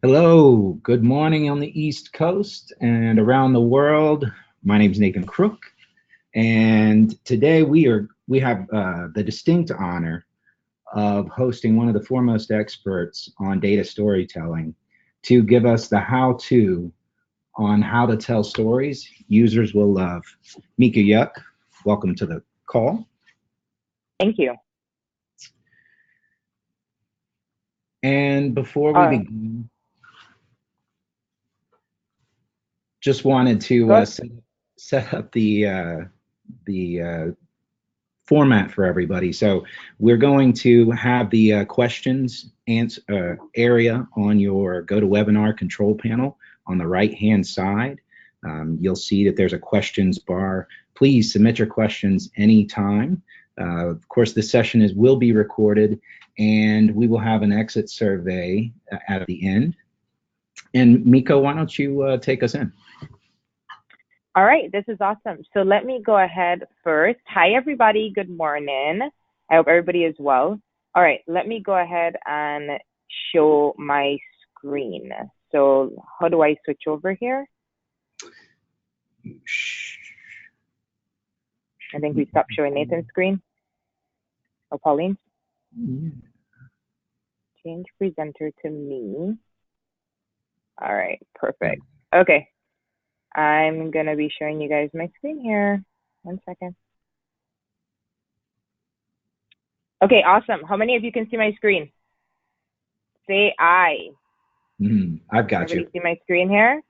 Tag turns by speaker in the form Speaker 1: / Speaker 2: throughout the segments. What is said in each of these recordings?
Speaker 1: Hello, good morning on the East Coast and around the world. My name is Nathan Crook, and today we have the distinct honor of hosting one of the foremost experts on data storytelling to give us the how-to on how to tell stories users will love. Mika Yuck, welcome to the call.
Speaker 2: Thank you.
Speaker 1: And before we
Speaker 2: Uh,
Speaker 1: begin, just wanted to
Speaker 2: Good.
Speaker 1: set up the format for everybody. So we're going to have the questions area on your GoToWebinar control panel on the right-hand side. You'll see that there's a questions bar. Please submit your questions anytime. Of course, this session will be recorded, and we will have an exit survey at the end. And Miko, why don't you take us in?
Speaker 2: All right, this is awesome. So let me go ahead first. Hi, everybody. Good morning. I hope everybody is well. All right, let me go ahead and show my screen. So how do I switch over here? I think we stopped showing Nathan's screen. Oh, Pauline? Change presenter to me. All right, perfect. Okay. I'm going to be showing you guys my screen here. 1 second. Okay, awesome. How many of you can see my screen? Say aye.
Speaker 1: I've got
Speaker 2: Everybody
Speaker 1: you.
Speaker 2: see my screen here?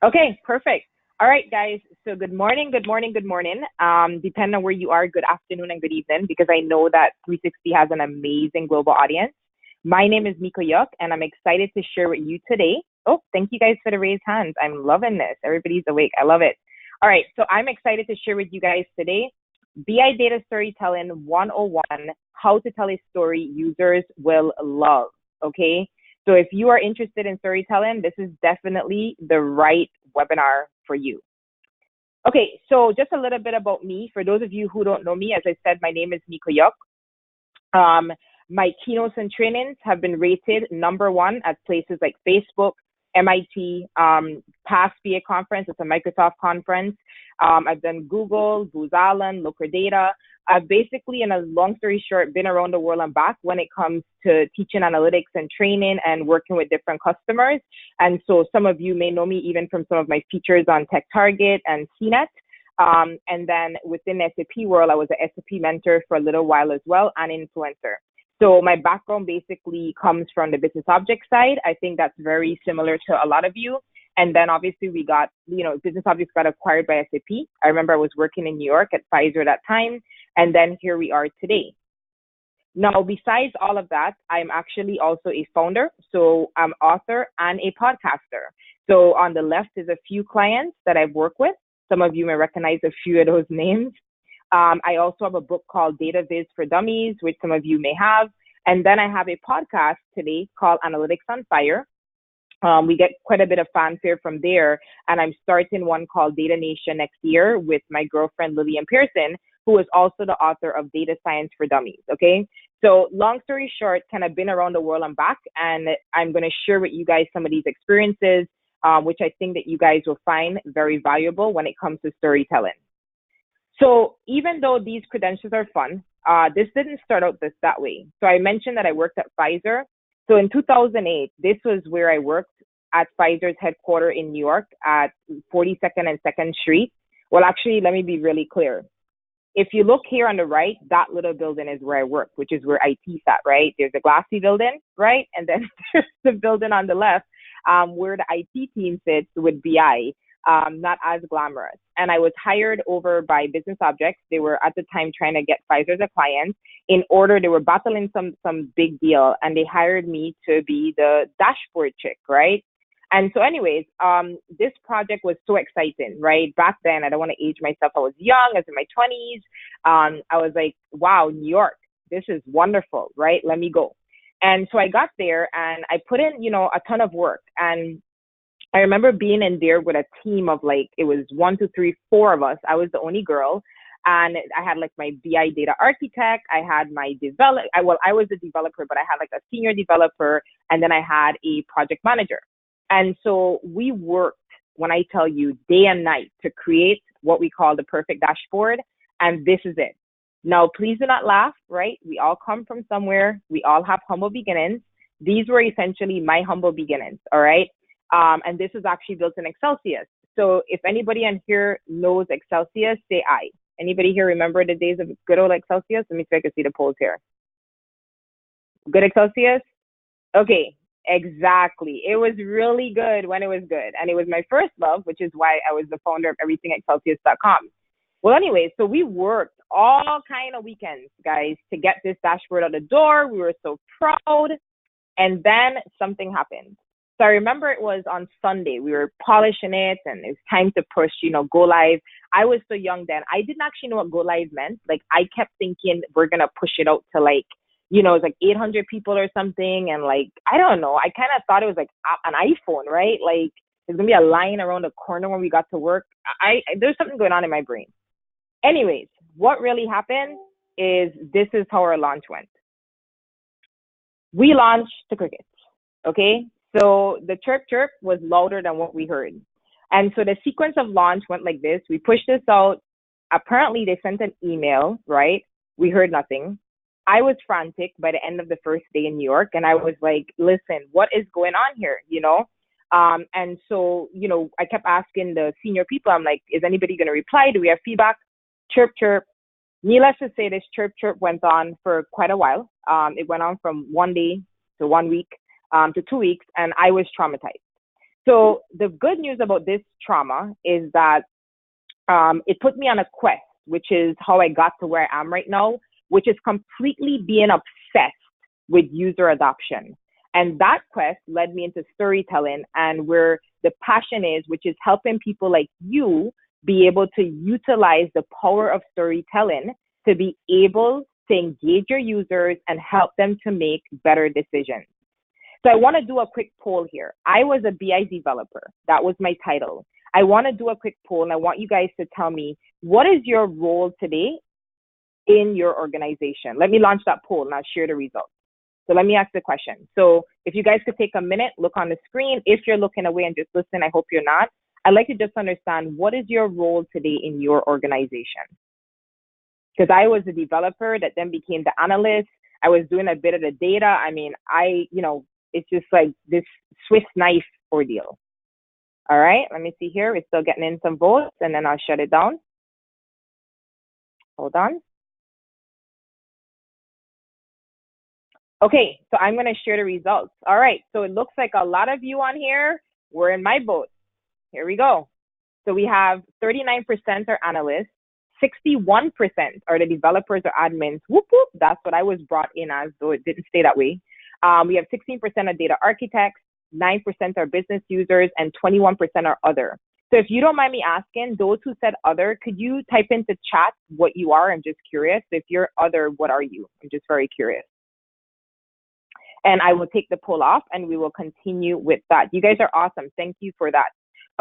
Speaker 2: Okay, perfect. All right, guys. So good morning, good morning, good morning. Depending on where you are, good afternoon and good evening, because I know that 360 has an amazing global audience. My name is Miko Yuk, and I'm excited to share with you today. Oh, thank you guys for the raised hands. I'm loving this. Everybody's awake. I love it. All right, so I'm excited to share with you guys today BI Data Storytelling 101, how to tell a story users will love, okay? So if you are interested in storytelling, this is definitely the right webinar for you. Okay, so just a little bit about me. For those of you who don't know me, as I said, my name is Miko Yuk. My keynotes and trainings have been rated #1 at places like Facebook, MIT, past BA conference. It's a Microsoft conference. I've done Google, Booz Allen, Looker Data. I've basically, in a long story short, been around the world and back when it comes to teaching analytics and training and working with different customers. And so some of you may know me even from some of my features on Tech Target and CNET. And then within the SAP world, I was an SAP mentor for a little while as well, and influencer. So my background basically comes from the business object side. I think that's very similar to a lot of you. And then obviously we got, business objects got acquired by SAP. I remember I was working in New York at Pfizer at that time. And then here we are today. Now, besides all of that, I'm actually also a founder. So I'm author and a podcaster. So on the left is a few clients that I've worked with. Some of you may recognize a few of those names. I also have a book called Data Viz for Dummies, which some of you may have. And then I have a podcast today called Analytics on Fire. We get quite a bit of fanfare from there. And I'm starting one called Data Nation next year with my girlfriend, Lillian Pearson, who is also the author of Data Science for Dummies. Okay. So long story short, kind of been around the world and back. And I'm going to share with you guys some of these experiences, which I think that you guys will find very valuable when it comes to storytelling. So even though these credentials are fun, this didn't start out that way. So I mentioned that I worked at Pfizer. So in 2008, this was where I worked at Pfizer's headquarters in New York at 42nd and 2nd Street. Well, actually, let me be really clear. If you look here on the right, that little building is where I worked, which is where IT sat, right? There's a glassy building, right? And then there's the building on the left where the IT team sits with BI. Not as glamorous. And I was hired over by Business Objects. They were at the time trying to get Pfizer as a client. They were battling some big deal, and they hired me to be the dashboard chick, right? And so anyways, this project was so exciting, right? Back then, I don't want to age myself. I was young, I was in my 20s. I was like, wow, New York, this is wonderful, right? Let me go. And so I got there and I put in, a ton of work. And I remember being in there with a team of it was 1, 2, 3, 4 of us. I was the only girl. And I had like my BI data architect. I had my I was a developer, but I had like a senior developer, and then I had a project manager. And so we worked, when I tell you, day and night to create what we call the perfect dashboard. And this is it. Now, please do not laugh, right? We all come from somewhere. We all have humble beginnings. These were essentially my humble beginnings, all right? And this is actually built in Excelsius. So if anybody in here knows Excelsius, say I. Anybody here remember the days of good old Excelsius? Let me see if I can see the polls here. Good Excelsius? Okay, exactly. It was really good when it was good. And it was my first love, which is why I was the founder of everythingexcelsius.com. Well, anyway, so we worked all kind of weekends, guys, to get this dashboard out the door. We were so proud. And then something happened. So I remember it was on Sunday. We were polishing it and it's time to push, go live. I was so young then. I didn't actually know what go live meant. Like I kept thinking we're going to push it out to like, it's like 800 people or something. And like, I don't know. I kind of thought it was like an iPhone, right? Like there's going to be a line around the corner when we got to work. There's something going on in my brain. Anyways, what really happened is this is how our launch went. We launched to crickets, okay? So the chirp chirp was louder than what we heard. And so the sequence of launch went like this. We pushed this out. Apparently they sent an email, right? We heard nothing. I was frantic by the end of the first day in New York. And I was like, listen, what is going on here? And so, I kept asking the senior people, I'm like, is anybody going to reply? Do we have feedback? Chirp, chirp. Needless to say, this chirp, chirp went on for quite a while. It went on from 1 day to 1 week to 2 weeks, and I was traumatized. So the good news about this trauma is that it put me on a quest, which is how I got to where I am right now, which is completely being obsessed with user adoption. And that quest led me into storytelling and where the passion is, which is helping people like you be able to utilize the power of storytelling to be able to engage your users and help them to make better decisions. So I want to do a quick poll here. I was a BI developer. That was my title. I want to do a quick poll and I want you guys to tell me, what is your role today in your organization? Let me launch that poll and I'll share the results. So let me ask the question. So if you guys could take a minute, look on the screen. If you're looking away and just listen, I hope you're not. I'd like to just understand, what is your role today in your organization? Because I was a developer that then became the analyst. I was doing a bit of the data. I mean, it's just like this Swiss knife ordeal. All right, let me see here. We're still getting in some votes and then I'll shut it down. Hold on. Okay, so I'm going to share the results. All right, so it looks like a lot of you on here were in my boat. Here we go. So we have 39% are analysts, 61% are the developers or admins. Whoop, whoop. That's what I was brought in as, though it didn't stay that way. We have 16% are data architects, 9% are business users, and 21% are other. So if you don't mind me asking, those who said other, could you type into chat what you are? I'm just curious. If you're other, what are you? I'm just very curious. And I will take the poll off and we will continue with that. You guys are awesome. Thank you for that.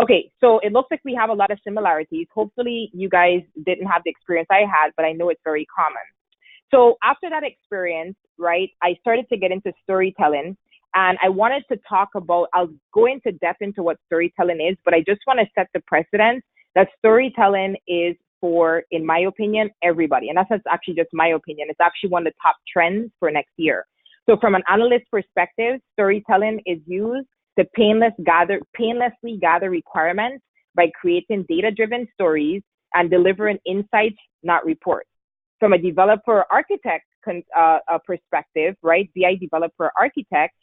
Speaker 2: Okay, so it looks like we have a lot of similarities. Hopefully you guys didn't have the experience I had, but I know it's very common. So after that experience, right, I started to get into storytelling and I wanted to talk about, I'll go into depth into what storytelling is, but I just want to set the precedent that storytelling is for, in my opinion, everybody. And that's actually just my opinion. It's actually one of the top trends for next year. So from an analyst perspective, storytelling is used to painlessly gather requirements by creating data-driven stories and delivering insights, not reports. From a developer architect perspective, right, BI developer architect,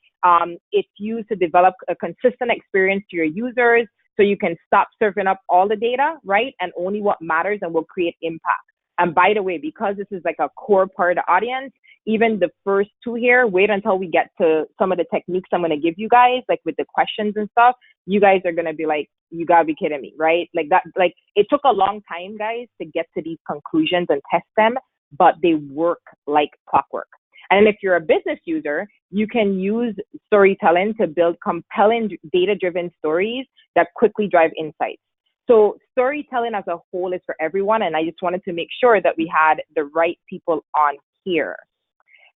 Speaker 2: it's used to develop a consistent experience to your users so you can stop serving up all the data, right, and only what matters and will create impact. And by the way, because this is like a core part of the audience, even the first two here, wait until we get to some of the techniques I'm going to give you guys, like with the questions and stuff. You guys are going to be like, you got to be kidding me, right? Like that, like it took a long time, guys, to get to these conclusions and test them, but they work like clockwork. And if you're a business user, you can use storytelling to build compelling data-driven stories that quickly drive insights. So storytelling as a whole is for everyone, and I just wanted to make sure that we had the right people on here.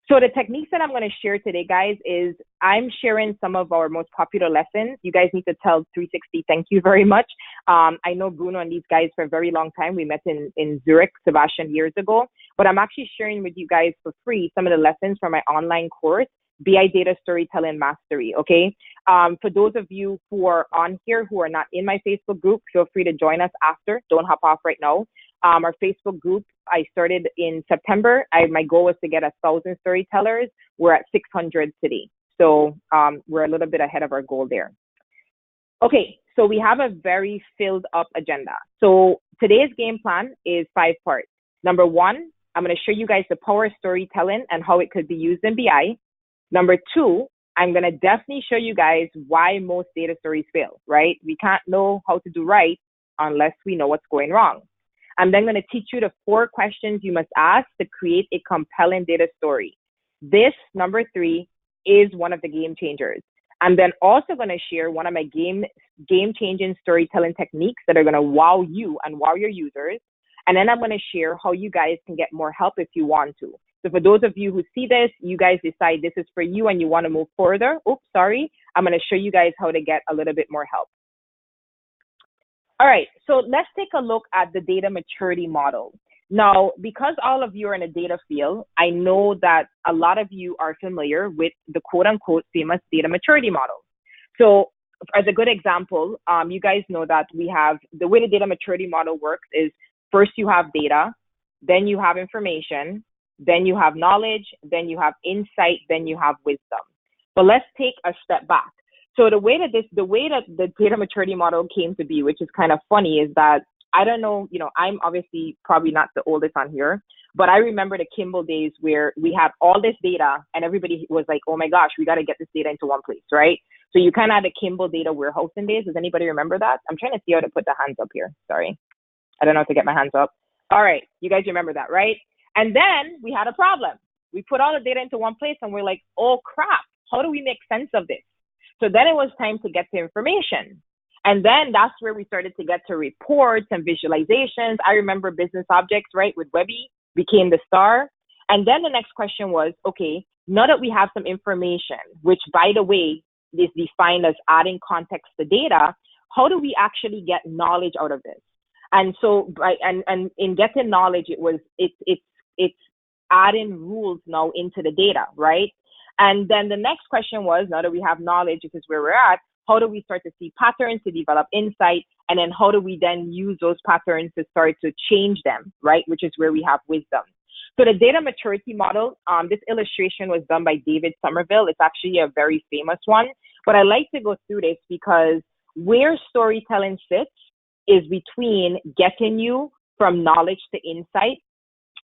Speaker 2: So the techniques that I'm going to share today, guys, is I'm sharing some of our most popular lessons. You guys need to tell 360 thank you very much. I know Bruno and these guys for a very long time. We met in Zurich, Sebastian, years ago. But I'm actually sharing with you guys for free some of the lessons from my online course, BI Data Storytelling Mastery, okay? For those of you who are on here who are not in my Facebook group, feel free to join us after. Don't hop off right now. Our Facebook group, I started in September. My goal was to get 1,000 storytellers. We're at 600 today. So we're a little bit ahead of our goal there. Okay, so we have a very filled up agenda. So today's game plan is 5 parts. Number 1, I'm going to show you guys the power of storytelling and how it could be used in BI. Number 2, I'm going to definitely show you guys why most data stories fail, right? We can't know how to do right unless we know what's going wrong. I'm then going to teach you the 4 questions you must ask to create a compelling data story. This, number 3, is one of the game changers. I'm then also going to share one of my game-changing storytelling techniques that are going to wow you and wow your users. And then I'm going to share how you guys can get more help if you want to. So for those of you who see this, you guys decide this is for you and you want to move further. Oops, sorry. I'm going to show you guys how to get a little bit more help. All right, so let's take a look at the data maturity model. Now, because all of you are in a data field, I know that a lot of you are familiar with the quote-unquote famous data maturity model. So as a good example, you guys know that we have, the way the data maturity model works is first you have data, then you have information, then you have knowledge, then you have insight, then you have wisdom. But let's take a step back. So the way that the data maturity model came to be, which is kind of funny, is that I don't know, I'm obviously probably not the oldest on here, but I remember the Kimball days where we had all this data and everybody was like, oh my gosh, we got to get this data into one place, right? So you kind of had the Kimball data warehousing days. Does anybody remember that? I'm trying to see how to put the hands up here. Sorry. I don't know how to get my hands up. All right. You guys remember that, right? And then we had a problem. We put all the data into one place and we're like, oh crap, how do we make sense of this? So then it was time to get to information. And then that's where we started to get to reports and visualizations. I remember business objects, right, with Webby became the star. And then the next question was, okay, now that we have some information, which by the way is defined as adding context to data, how do we actually get knowledge out of this? And so, and in getting knowledge, it's adding rules now into the data, right? And then the next question was, now that we have knowledge, this is where we're at, how do we start to see patterns to develop insight? And then how do we then use those patterns to start to change them, right? Which is where we have wisdom. So the data maturity model, this illustration was done by David Somerville. It's actually a very famous one. But I like to go through this because where storytelling sits is between getting you from knowledge to insight.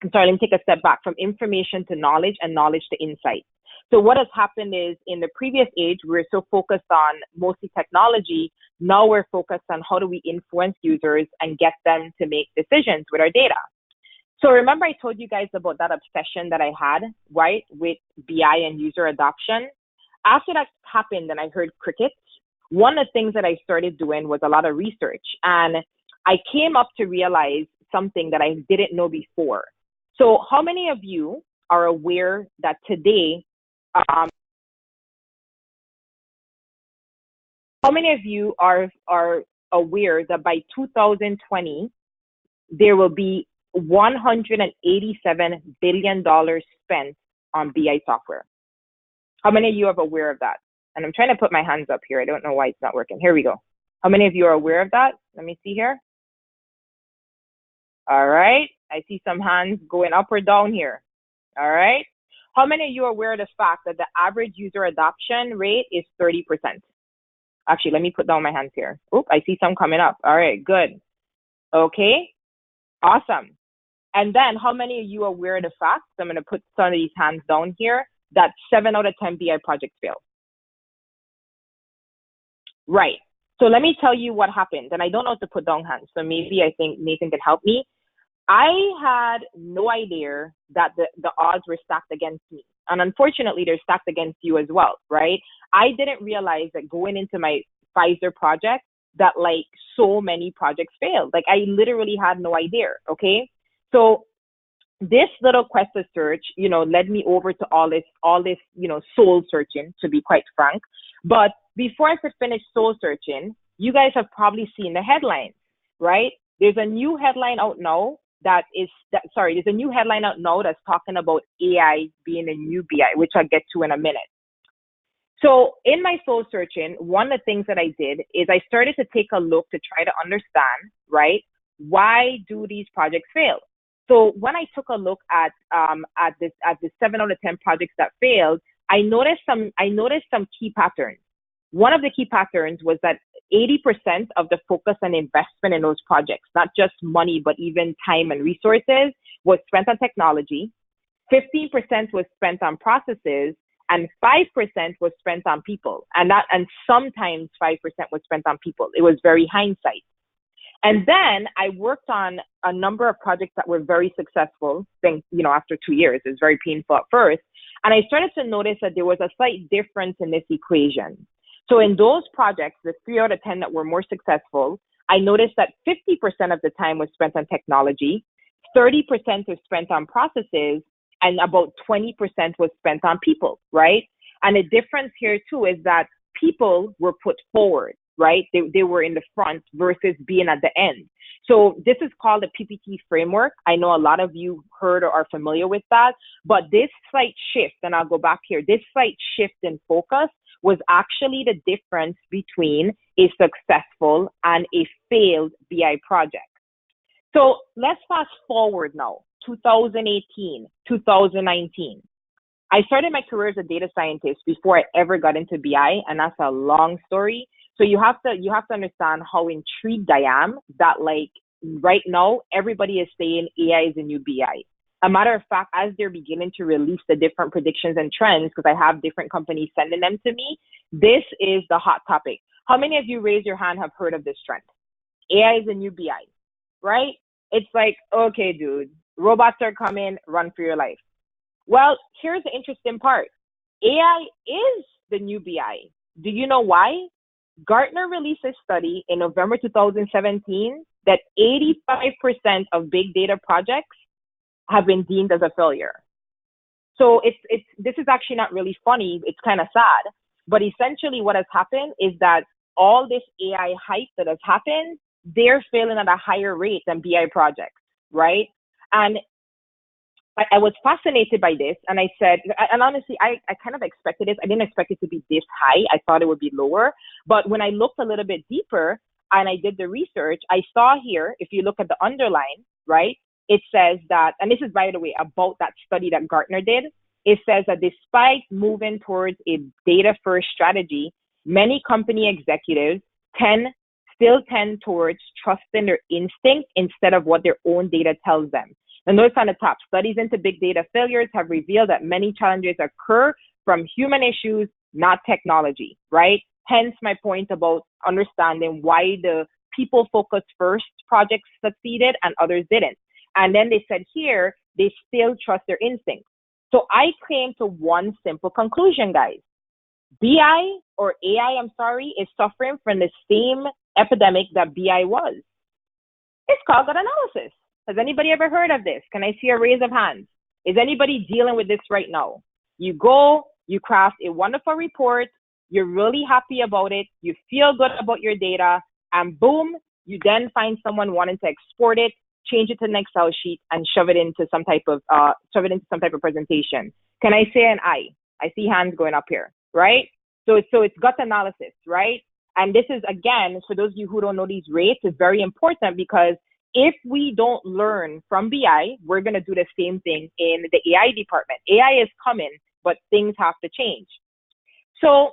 Speaker 2: I'm sorry, let me take a step back, from information to knowledge and knowledge to insight. So what has happened is in the previous age, we were so focused on mostly technology. Now we're focused on how do we influence users and get them to make decisions with our data. So remember I told you guys about that obsession that I had, right, with BI and user adoption? After that happened and I heard crickets, one of the things that I started doing was a lot of research. And I came up to realize something that I didn't know before. So how many of you are aware that today, how many of you are aware that by 2020, there will be $187 billion spent on BI software? How many of you are aware of that? And I'm trying to put my hands up here. I don't know why it's not working. Here we go. How many of you are aware of that? Let me see here. All right. I see some hands going up or down here. All right. How many of you are aware of the fact that the average user adoption rate is 30%? Actually, let me put down my hands here. Oop, I see some coming up. All right, good. Okay, awesome. And then how many of you are aware of the fact, so I'm going to put some of these hands down here, that 7 out of 10 BI projects fail? Right. So let me tell you what happened. And I don't know how to put down hands, so maybe I think Nathan can help me. I had no idea that the odds were stacked against me. And unfortunately, they're stacked against you as well, right? I didn't realize that going into my Pfizer project, that like so many projects failed. Like I literally had no idea. Okay. So this little quest to search, led me over to all this, soul searching, to be quite frank. But before I could finish soul searching, you guys have probably seen the headlines, right? There's a new headline out now there's a new headline out now that's talking about AI being a new BI, which I'll get to in a minute. So in my soul searching, one of the things that I did is I started to take a look to try to understand, right? Why do these projects fail? So when I took a look at the 7 out of 10 projects that failed, I noticed some key patterns. One of the key patterns was that 80% of the focus and investment in those projects, not just money, but even time and resources, was spent on technology. 15% was spent on processes, and 5% was spent on people. And sometimes 5% was spent on people. It was very hindsight. And then I worked on a number of projects that were very successful. After 2 years, it was very painful at first. And I started to notice that there was a slight difference in this equation. So in those projects, the 3 out of 10 that were more successful, I noticed that 50% of the time was spent on technology, 30% was spent on processes, and about 20% was spent on people, right? And the difference here too is that people were put forward, right? They were in the front versus being at the end. So this is called the PPT framework. I know a lot of you heard or are familiar with that, but this slight shift, and I'll go back here, this slight shift in focus was actually the difference between a successful and a failed BI project. So let's fast forward now, 2018, 2019. I started my career as a data scientist before I ever got into BI, and that's a long story. So you have to understand how intrigued I am that like right now everybody is saying AI is a new BI. A matter of fact, as they're beginning to release the different predictions and trends, because I have different companies sending them to me, this is the hot topic. How many of you raise your hand have heard of this trend? AI is a new BI, right? It's like, okay, dude, robots are coming, run for your life. Well, here's the interesting part. AI is the new BI. Do you know why? Gartner released a study in November 2017 that 85% of big data projects have been deemed as a failure. So this is actually not really funny. It's kind of sad. But essentially what has happened is that all this AI hype that has happened, they're failing at a higher rate than BI projects, right? And I was fascinated by this, and I said, and honestly, I kind of expected this. I didn't expect it to be this high. I thought it would be lower. But when I looked a little bit deeper and I did the research, I saw here, if you look at the underline, right, it says that, and this is, by the way, about that study that Gartner did, it says that despite moving towards a data-first strategy, many company executives still tend towards trusting their instinct instead of what their own data tells them. And notice on the top, studies into big data failures have revealed that many challenges occur from human issues, not technology, right? Hence my point about understanding why the people focused first projects succeeded and others didn't. And then they said here, they still trust their instincts. So I came to one simple conclusion, guys. BI or AI, is suffering from the same epidemic that BI was. It's called gut analysis. Has anybody ever heard of this? Can I see a raise of hands? Is anybody dealing with this right now? You go, you craft a wonderful report, you're really happy about it, you feel good about your data, and boom, you then find someone wanting to export it, change it to an Excel sheet, and shove it into some type of presentation. Can I say an I? I see hands going up here, right? So it's gut analysis, right? And this is, again, for those of you who don't know these rates, it's very important because if we don't learn from BI, we're going to do the same thing in the AI department. AI is coming, but things have to change. So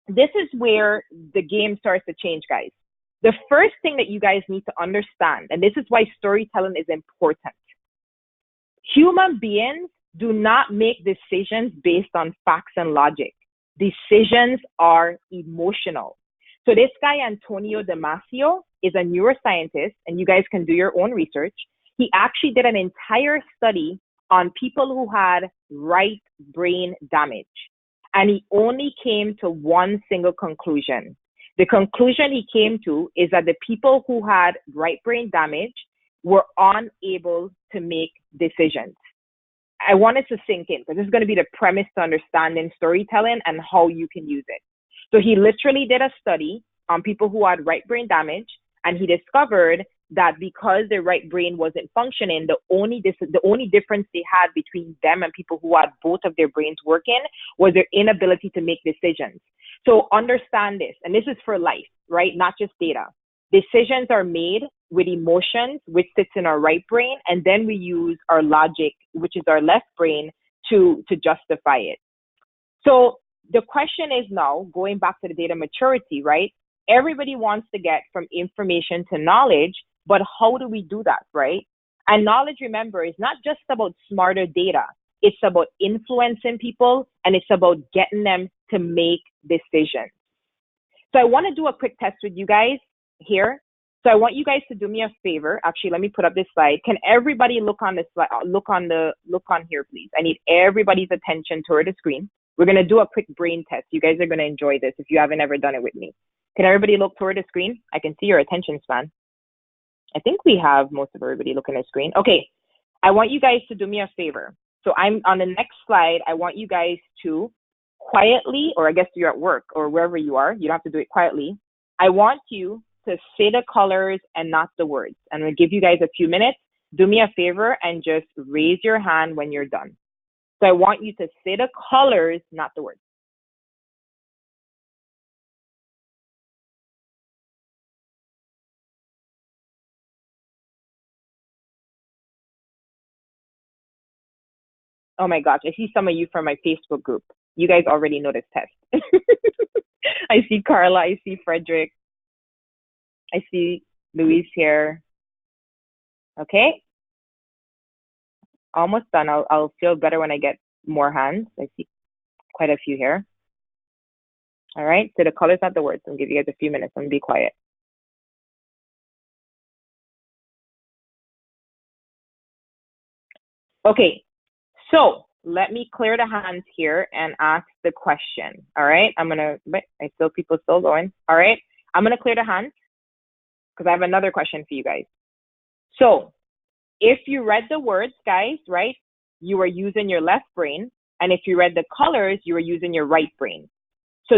Speaker 2: this is where the game starts to change, guys. The first thing that you guys need to understand, and this is why storytelling is important. Human beings do not make decisions based on facts and logic. Decisions are emotional. So this guy, Antonio Damasio, is a neuroscientist, and you guys can do your own research. He actually did an entire study on people who had right brain damage. And he only came to one single conclusion, The conclusion he came to is that the people who had right brain damage were unable to make decisions. I want it to sink in because this is going to be the premise to understanding storytelling and how you can use it. So he literally did a study on people who had right brain damage, and he discovered that because their right brain wasn't functioning, the only difference they had between them and people who had both of their brains working was their inability to make decisions. So understand this, and this is for life, right? Not just data. Decisions are made with emotions, which sits in our right brain, and then we use our logic, which is our left brain, to justify it. So the question is now, going back to the data maturity, right? Everybody wants to get from information to knowledge, but how do we do that, right? And knowledge, remember, is not just about smarter data. It's about influencing people, and it's about getting them to make decisions. So I want to do a quick test with you guys here. So I want you guys to do me a favor. Actually, let me put up this slide. Can everybody look on this slide? Look on here, please. I need everybody's attention toward the screen. We're going to do a quick brain test. You guys are going to enjoy this if you haven't ever done it with me. Can everybody look toward the screen? I can see your attention span. I think we have most of everybody looking at the screen. Okay. I want you guys to do me a favor. So I'm on the next slide. I want you guys to quietly, or I guess you're at work or wherever you are, you don't have to do it quietly. I want you to say the colors and not the words. I'm going to give you guys a few minutes. Do me a favor and just raise your hand when you're done. So I want you to say the colors, not the words. Oh my gosh, I see some of you from my Facebook group. You guys already know this test. I see Carla, I see Frederick, I see Luis here. Okay, almost done. I'll feel better when I get more hands. I see quite a few here. All right, so the colors, not the words. I'll give you guys a few minutes. I'm gonna be quiet. Okay, so let me clear the hands here and ask the question. All right, people still going. All right, I'm gonna clear the hands because I have another question for you guys. So if you read the words, guys, right, you were using your left brain, and if you read the colors, you were using your right brain. So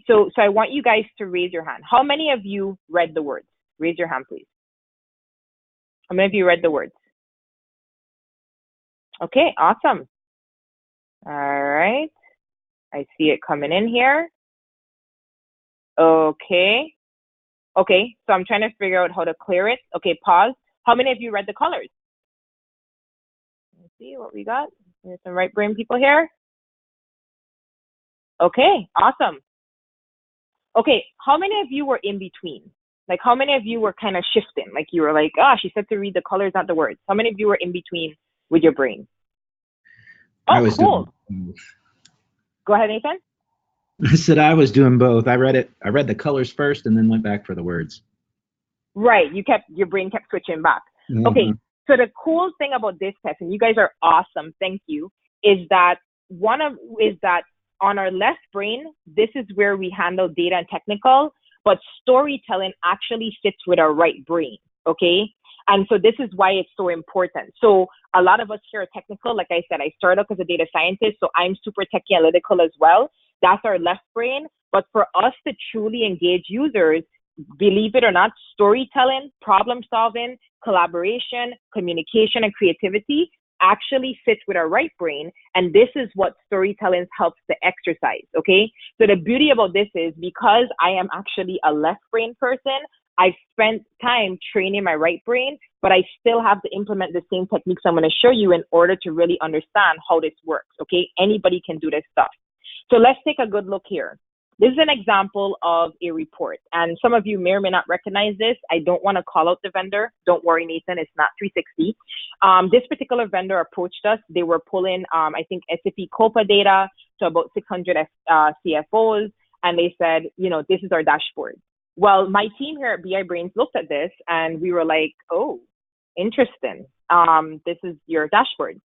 Speaker 2: so I want you guys to raise your hand. How many of you read the words? Raise your hand, please. How many of you read the words? Okay, awesome. All right. I see it coming in here. Okay. Okay, so I'm trying to figure out how to clear it. Okay, pause. How many of you read the colors? Let's see what we got. There's some right brain people here. Okay, awesome. Okay, how many of you were in between? Like, how many of you were kind of shifting? Like, you were like, she said to read the colors, not the words. How many of you were in between with your brain? Oh, cool. Go ahead, Nathan.
Speaker 1: I said I was doing both. I read the colors first and then went back for the words. Your brain kept switching back. Mm-hmm. Okay, so the cool thing about this test, and you guys are awesome, thank you, is that on our left brain, this is where we handle data and technical, but storytelling actually sits with our right brain, okay? And so this is why it's so important. So a lot of us here are technical. Like I said, I started off as a data scientist, so I'm super techie analytical as well. That's our left brain. But for us to truly engage users, believe it or not, storytelling, problem solving, collaboration, communication, and creativity actually sits with our right brain. And this is what storytelling helps to exercise, okay? So the beauty about this is because I am actually a left brain person, I've spent time training my right brain, but I still have to implement the same techniques I'm going to show you in order to really understand how this works, okay? Anybody can do this stuff. So let's take a good look here. This is an example of a report, and some of you may or may not recognize this. I don't want to call out the vendor. Don't worry, Nathan, it's not 360. This particular vendor approached us. They were pulling, I think, SAP COPA data to about 600 CFOs, and they said, this is our dashboard. Well, my team here at BI Brains looked at this, and we were like, oh, interesting. This is your dashboard.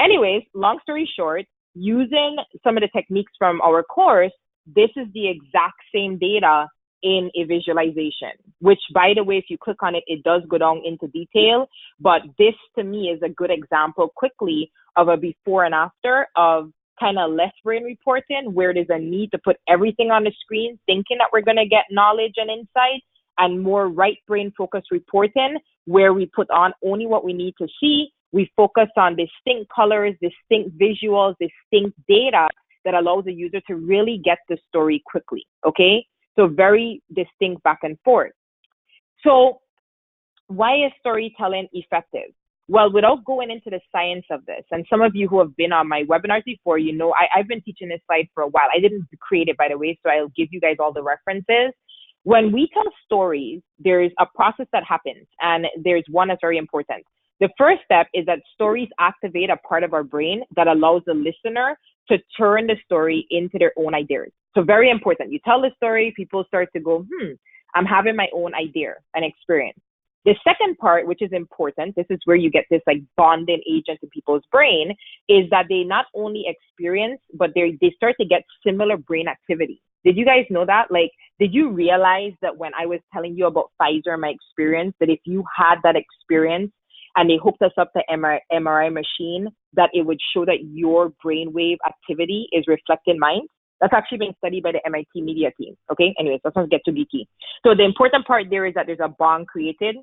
Speaker 1: Anyways, long story short, using some of the techniques from our course, this is the exact same data
Speaker 2: in a visualization, which, by the way, if you click on it, it does go down into detail. But this to me is a good example quickly of a before and after of kind of left brain reporting, where there's a need to put everything on the screen, thinking that we're going to get knowledge and insight, and more right brain focused reporting, where we put on only what we need to see. We focus on distinct colors, distinct visuals, distinct data that allows the user to really get the story quickly. Okay. So very distinct back and forth. So why is storytelling effective? Well, without going into the science of this, and some of you who have been on my webinars before, you know, I've been teaching this slide for a while. I didn't create it, by the way, so I'll give you guys all the references. When we tell stories, there's a process that happens, and there's one that's very important. The first step is that stories activate a part of our brain that allows the listener to turn the story into their own ideas. So very important. You tell the story, people start to go, I'm having my own idea and experience. The second part, which is important, this is where you get this like bonding agent in people's brain, is that they not only experience, but they start to get similar brain activity. Did you guys know that? Like, did you realize that when I was telling you about Pfizer, my experience, that if you had that experience and they hooked us up to MRI machine, that it would show that your brainwave activity is reflecting mine? That's actually being studied by the MIT media team. Okay, anyways, let's not get too geeky. So the important part there is that there's a bond created.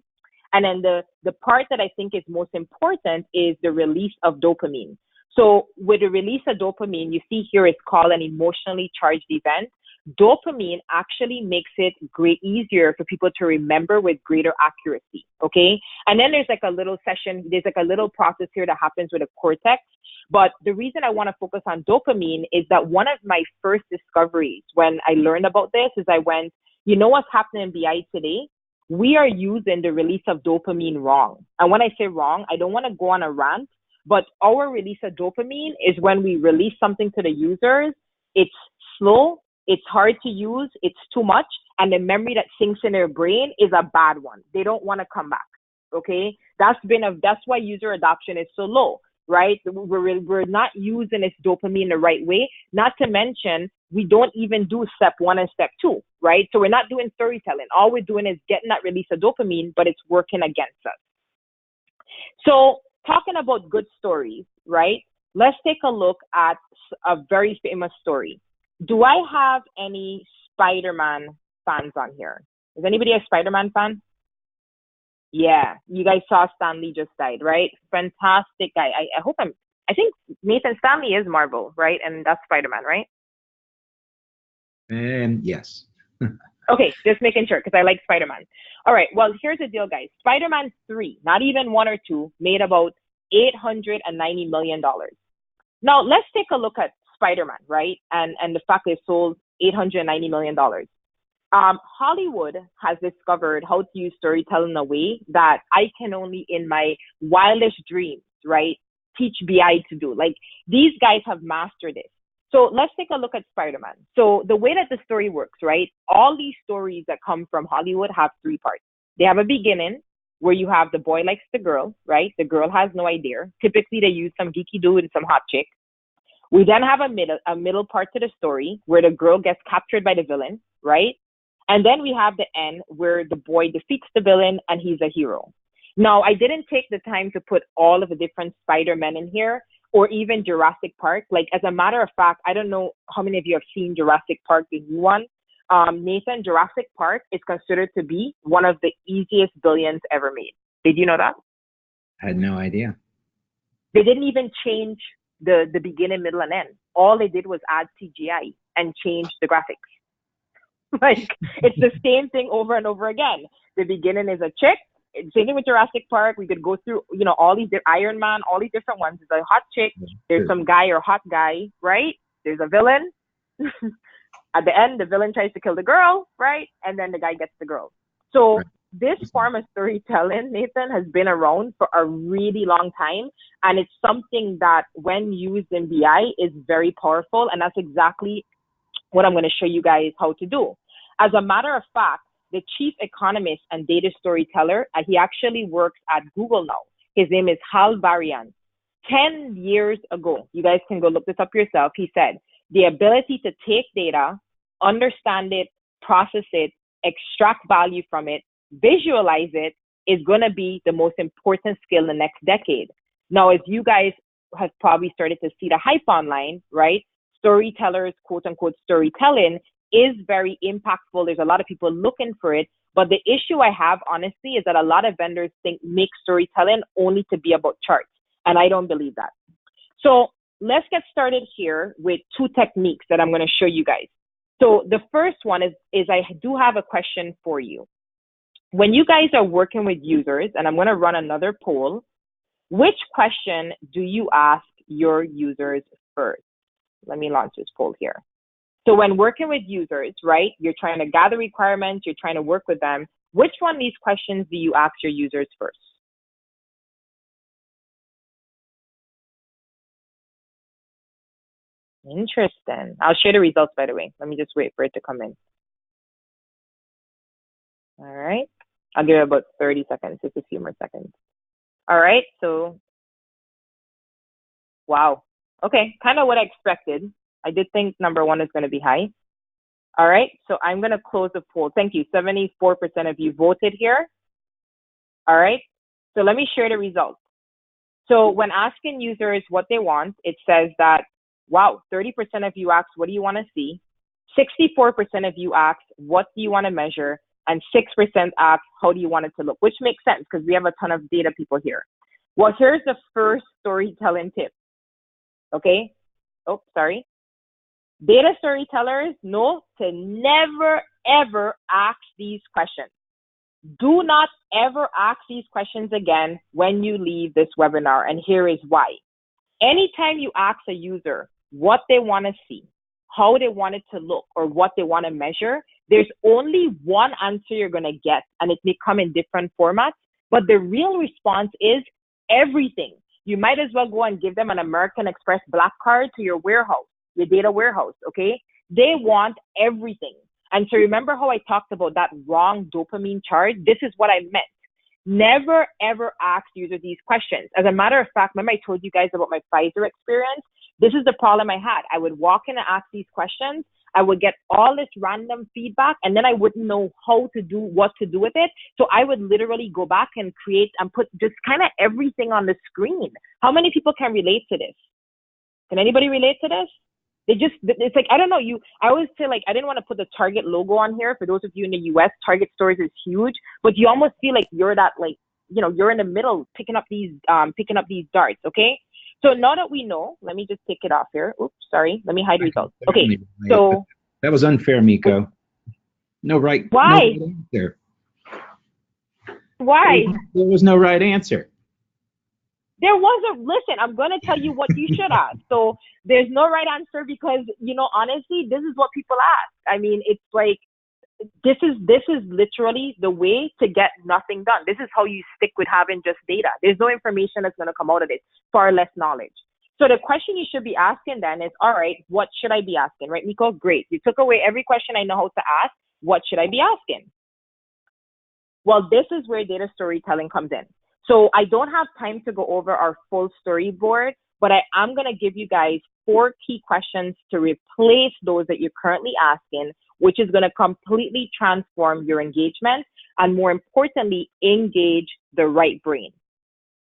Speaker 2: And then the part that I think is most important is the release of dopamine. So with the release of dopamine, you see here it's called an emotionally charged event. Dopamine actually makes it easier for people to remember with greater accuracy, okay? And then there's like a little process here that happens with the cortex. But the reason I want to focus on dopamine is that one of my first discoveries when I learned about this is I went, you know what's happening in BI today? We are using the release of dopamine wrong. And when I say wrong, I don't want to go on a rant, but our release of dopamine is when we release something to the users. It's slow, it's hard to use, it's too much, and the memory that sinks in their brain is a bad one. They don't want to come back. Okay, that's why user adoption is so low, right? We're not using this dopamine the right way. Not to mention, we don't even do step 1 and step 2, right? So we're not doing storytelling. All we're doing is getting that release of dopamine, but it's working against us. So talking about good stories, right? Let's take a look at a very famous story. Do I have any Spider-Man fans on here? Is anybody a Spider-Man fan? Yeah, you guys saw Stan Lee just died, right? Fantastic guy. I think Nathan Stanley is Marvel, right? And that's Spider-Man, right?
Speaker 1: And yes.
Speaker 2: Okay, just making sure because I like Spider-Man. All right, well, here's the deal, guys. Spider-Man 3, not even 1 or 2, made about $890 million. Now, let's take a look at Spider-Man, right? And the fact they sold $890 million. Hollywood has discovered how to use storytelling in a way that I can only in my wildest dreams, right, teach BI to do. Like, these guys have mastered it. So let's take a look at Spider-Man. So the way that the story works, right, all these stories that come from Hollywood have 3 parts. They have a beginning where you have the boy likes the girl, right? The girl has no idea. Typically, they use some geeky dude and some hot chick. We then have a middle part to the story where the girl gets captured by the villain, right? And then we have the end where the boy defeats the villain and he's a hero. Now, I didn't take the time to put all of the different Spider-Men in here or even Jurassic Park. Like, as a matter of fact, I don't know how many of you have seen Jurassic Park, the new one. Nathan, Jurassic Park is considered to be one of the easiest billions ever made. Did you know that?
Speaker 1: I had no idea.
Speaker 2: They didn't even change the beginning, middle, and end. All they did was add CGI and change the graphics. Like, it's the same thing over and over again. The beginning is a chick. Same thing with Jurassic Park. We could go through, all these Iron Man, all these different ones. There's a hot chick. There's some guy or hot guy, right? There's a villain. At the end, the villain tries to kill the girl, right? And then the guy gets the girl. So this form of storytelling, Nathan, has been around for a really long time. And it's something that when used in BI is very powerful. And that's exactly what I'm going to show you guys how to do. As a matter of fact, the chief economist and data storyteller, he actually works at Google now. His name is Hal Varian. 10 years ago, you guys can go look this up yourself, he said, the ability to take data, understand it, process it, extract value from it, visualize it, is going to be the most important skill in the next decade. Now, as you guys have probably started to see the hype online, right? Storytellers, quote unquote, storytelling is very impactful. There's a lot of people looking for it. But the issue I have, honestly, is that a lot of vendors make storytelling only to be about charts. And I don't believe that. So let's get started here with two techniques that I'm going to show you guys. So the first one is I do have a question for you. When you guys are working with users, and I'm going to run another poll, which question do you ask your users first? Let me launch this poll here. So when working with users, right, you're trying to gather requirements, you're trying to work with them, which one of these questions do you ask your users first? Interesting. I'll share the results, by the way. Let me just wait for it to come in. All right. I'll give it about 30 seconds, just a few more seconds. All right. So, wow. Okay. Kind of what I expected. I did think number one is going to be high. All right. So I'm going to close the poll. Thank you. 74% of you voted here. All right. So let me share the results. So when asking users what they want, it says that, wow, 30% of you asked, what do you want to see? 64% of you asked, what do you want to measure? And 6% asked, how do you want it to look? Which makes sense because we have a ton of data people here. Well, here's the first storytelling tip. Okay. Oh, sorry. Data storytellers know to never, ever ask these questions. Do not ever ask these questions again when you leave this webinar, and here is why. Anytime you ask a user what they want to see, how they want it to look, or what they want to measure, there's only one answer you're going to get, and it may come in different formats, but the real response is everything. You might as well go and give them an American Express black card to your warehouse, your data warehouse, okay? They want everything. And so remember how I talked about that wrong dopamine charge? This is what I meant. Never, ever ask users these questions. As a matter of fact, remember I told you guys about my Pfizer experience? This is the problem I had. I would walk in and ask these questions. I would get all this random feedback, and then I wouldn't know what to do with it. So I would literally go back and create and put just kind of everything on the screen. How many people can relate to this? Can anybody relate to this? It's like, I don't know, I always say, like, I didn't want to put the Target logo on here. For those of you in the US, Target stores is huge, but you almost feel like you're that, like, you know, you're in the middle picking up these darts, okay? So now that we know, let me just take it off here. Oops, sorry. Let me hide results. Okay, so.
Speaker 1: That was unfair, Miko. No right.
Speaker 2: Why?
Speaker 1: No right answer.
Speaker 2: Why?
Speaker 1: There was no right answer.
Speaker 2: Listen, I'm going to tell you what you should ask. So there's no right answer because, you know, honestly, this is what people ask. I mean, it's like, this is literally the way to get nothing done. This is how you stick with having just data. There's no information that's going to come out of it, far less knowledge. So the question you should be asking then is, all right, what should I be asking, right, Miko? Great. You took away every question I know how to ask. What should I be asking? Well, this is where data storytelling comes in. So I don't have time to go over our full storyboard, but I am going to give you guys 4 key questions to replace those that you're currently asking, which is going to completely transform your engagement and, more importantly, engage the right brain.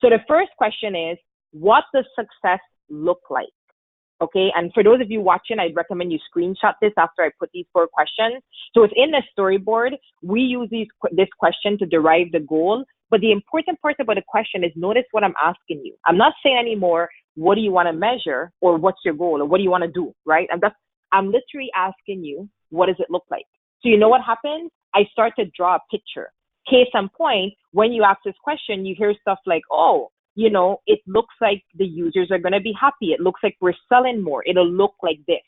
Speaker 2: So the first question is, what does success look like? Okay, and for those of you watching, I'd recommend you screenshot this after I put these 4 questions. So within the storyboard, we use this question to derive the goal. But the important part about the question is, notice what I'm asking you. I'm not saying anymore, what do you want to measure, or what's your goal, or what do you want to do, right? I'm literally asking you, what does it look like? So you know what happens? I start to draw a picture. Case in point, when you ask this question, you hear stuff like, oh, you know, it looks like the users are going to be happy. It looks like we're selling more. It'll look like this.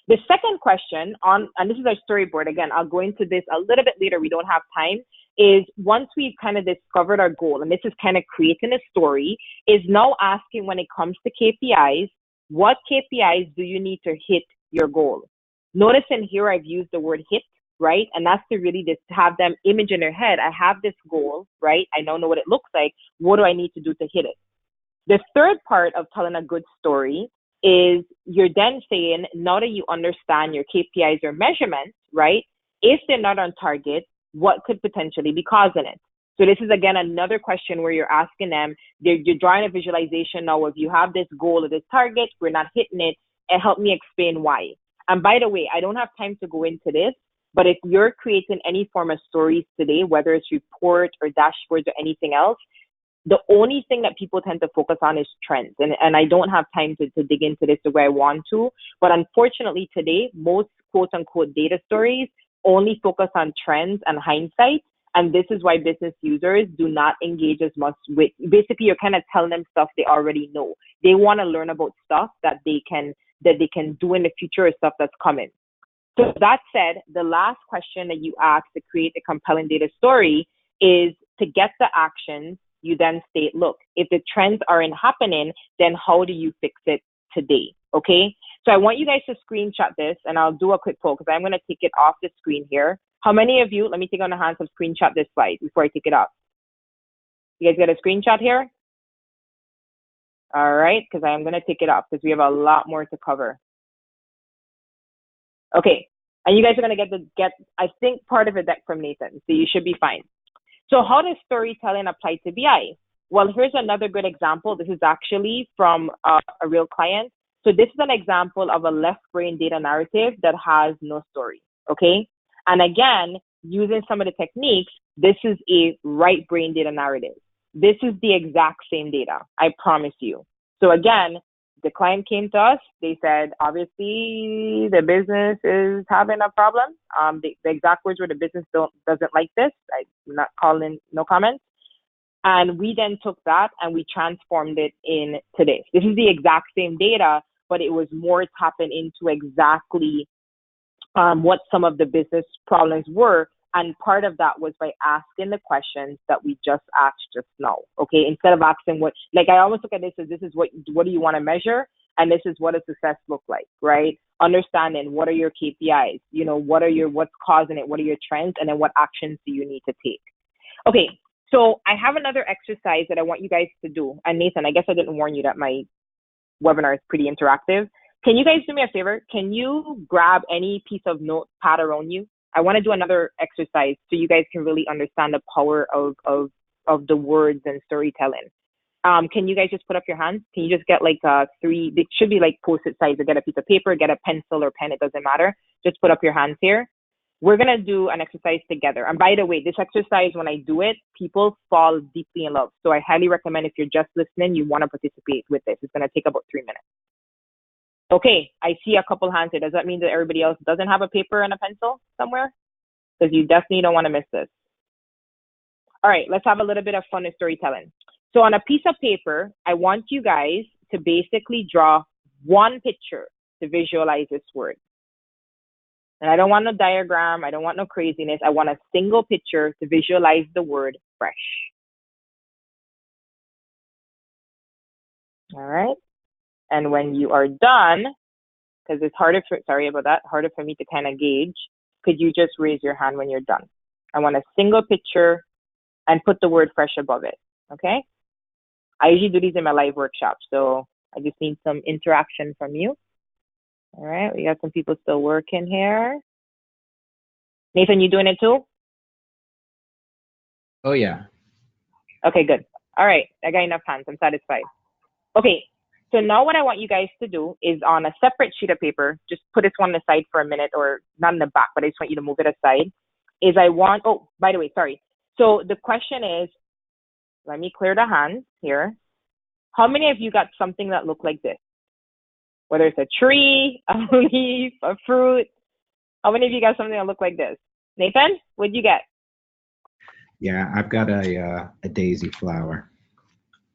Speaker 2: The second question and this is our storyboard. Again, I'll go into this a little bit later. We don't have time. Is once we've kind of discovered our goal, and this is kind of creating a story, is now asking when it comes to KPIs, what KPIs do you need to hit your goal? Notice in here, I've used the word hit, right? And that's to really just have them image in their head. I have this goal, right? I don't know what it looks like. What do I need to do to hit it? The third part of telling a good story is you're then saying, now that you understand your KPIs or measurements, right? If they're not on target, what could potentially be causing it? So this is again another question where you're asking them, you're drawing a visualization now of you have this goal or this target, we're not hitting it, and help me explain why. And by the way, I don't have time to go into this, but if you're creating any form of stories today, whether it's report or dashboards or anything else, the only thing that people tend to focus on is trends. And I don't have time to dig into this the way I want to. But unfortunately today, most quote unquote data stories only focus on trends and hindsight. And this is why business users do not engage as much with, basically you're kind of telling them stuff they already know. They want to learn about stuff that they can do in the future or stuff that's coming. So that said, the last question that you ask to create a compelling data story is to get the actions. You then state, look, if the trends aren't happening, then how do you fix it today? Okay. So I want you guys to screenshot this, and I'll do a quick poll because I'm going to take it off the screen here. How many of you, let me take on the hands of screenshot this slide before I take it off. You guys got a screenshot here? All right, because I'm going to take it off because we have a lot more to cover. Okay, and you guys are going to get, I think, part of it deck from Nathan, so you should be fine. So how does storytelling apply to BI? Well, here's another good example. This is actually from a real client. So this is an example of a left brain data narrative that has no story, okay? And again, using some of the techniques, this is a right brain data narrative. This is the exact same data, I promise you. So again, the client came to us. They said, obviously, the business is having a problem. The exact words were the business doesn't like this. I'm not calling, no comments. And we then took that and we transformed it into this. This is the exact same data, but it was more tapping into exactly what some of the business problems were. And part of that was by asking the questions that we just asked just now. Okay, instead of asking what, like I always look at this as this is what do you want to measure, and this is what a success look like, right? Understanding what are your KPIs, you know, what's causing it, what are your trends, and then what actions do you need to take. Okay, so I have another exercise that I want you guys to do. And Nathan, I guess I didn't warn you that my webinar is pretty interactive. Can you guys do me a favor? Can you grab any piece of notepad around you? I want to do another exercise so you guys can really understand the power of the words and storytelling. Can you guys just put up your hands? Can you just get like three, it should be like post-it size, or get a piece of paper, get a pencil or pen, it doesn't matter. Just put up your hands here. We're going to do an exercise together. And by the way, this exercise, when I do it, people fall deeply in love. So I highly recommend if you're just listening, you want to participate with this. It's going to take about 3 minutes. Okay, I see a couple hands here. Does that mean that everybody else doesn't have a paper and a pencil somewhere? Because you definitely don't want to miss this. All right, let's have a little bit of fun with storytelling. So on a piece of paper, I want you guys to basically draw one picture to visualize this word. And I don't want no diagram. I don't want no craziness. I want a single picture to visualize the word fresh. All right. And when you are done, because it's harder for me to kind of gauge, could you just raise your hand when you're done? I want a single picture and put the word fresh above it, okay? I usually do these in my live workshops, so I just need some interaction from you. All right, we got some people still working here. Nathan, you doing it too?
Speaker 1: Oh, yeah.
Speaker 2: Okay, good. All right, I got enough hands. I'm satisfied. Okay, so now what I want you guys to do is on a separate sheet of paper, just put this one aside for a minute, or not in the back, but I just want you to move it aside, is I want, oh, by the way, sorry. So the question is, let me clear the hands here. How many of you got something that looked like this? Whether it's a tree, a leaf, a fruit. How many of you got something that looked like this? Nathan, what'd you get?
Speaker 1: Yeah, I've got a daisy flower.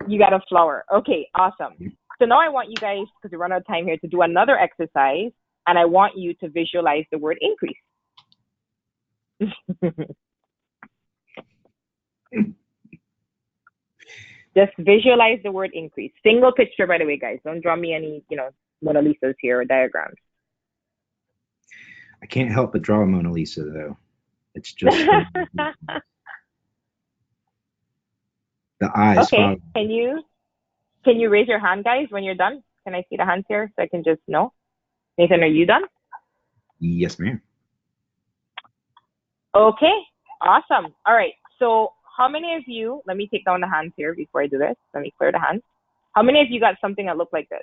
Speaker 2: You got a flower. Okay, awesome. So now I want you guys, because we run out of time here, to do another exercise, and I want you to visualize the word increase. Just visualize the word increase. Single picture, by the way, guys. Don't draw me any, Mona Lisas here or diagrams.
Speaker 1: I can't help but draw a Mona Lisa, though. It's just the eyes.
Speaker 2: Okay. Can you raise your hand, guys, when you're done? Can I see the hands here so I can just know? Nathan, are you done?
Speaker 1: Yes, ma'am.
Speaker 2: Okay, awesome. All right. So, how many of you? Let me take down the hands here before I do this. Let me clear the hands. How many of you got something that looked like this?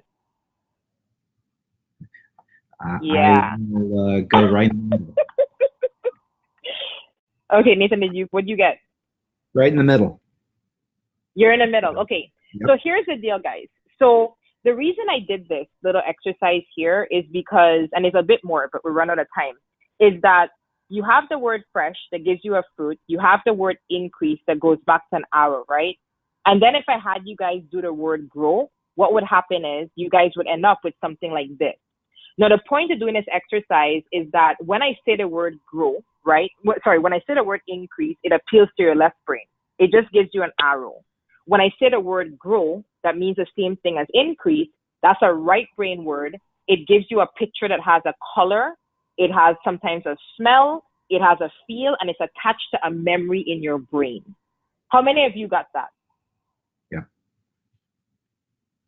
Speaker 1: I
Speaker 2: Yeah.
Speaker 1: will go right in the middle.
Speaker 2: Okay, Nathan, what did you get?
Speaker 1: Right in the middle.
Speaker 2: You're in the middle. Okay. So
Speaker 1: Yep.
Speaker 2: here's the deal, guys. So the reason I did this little exercise here is because, and it's a bit more, but we run out of time, is that you have the word fresh that gives you a fruit. You have the word increase that goes back to an arrow, right? And then if I had you guys do the word grow, what would happen is you guys would end up with something like this. Now, the point of doing this exercise is that when I say the word grow, right? Sorry, when I say the word increase, it appeals to your left brain. It just gives you an arrow. When I say the word grow, that means the same thing as increase. That's a right brain word. It gives you a picture that has a color. It has sometimes a smell. It has a feel, and it's attached to a memory in your brain. How many of you got that?
Speaker 1: Yeah.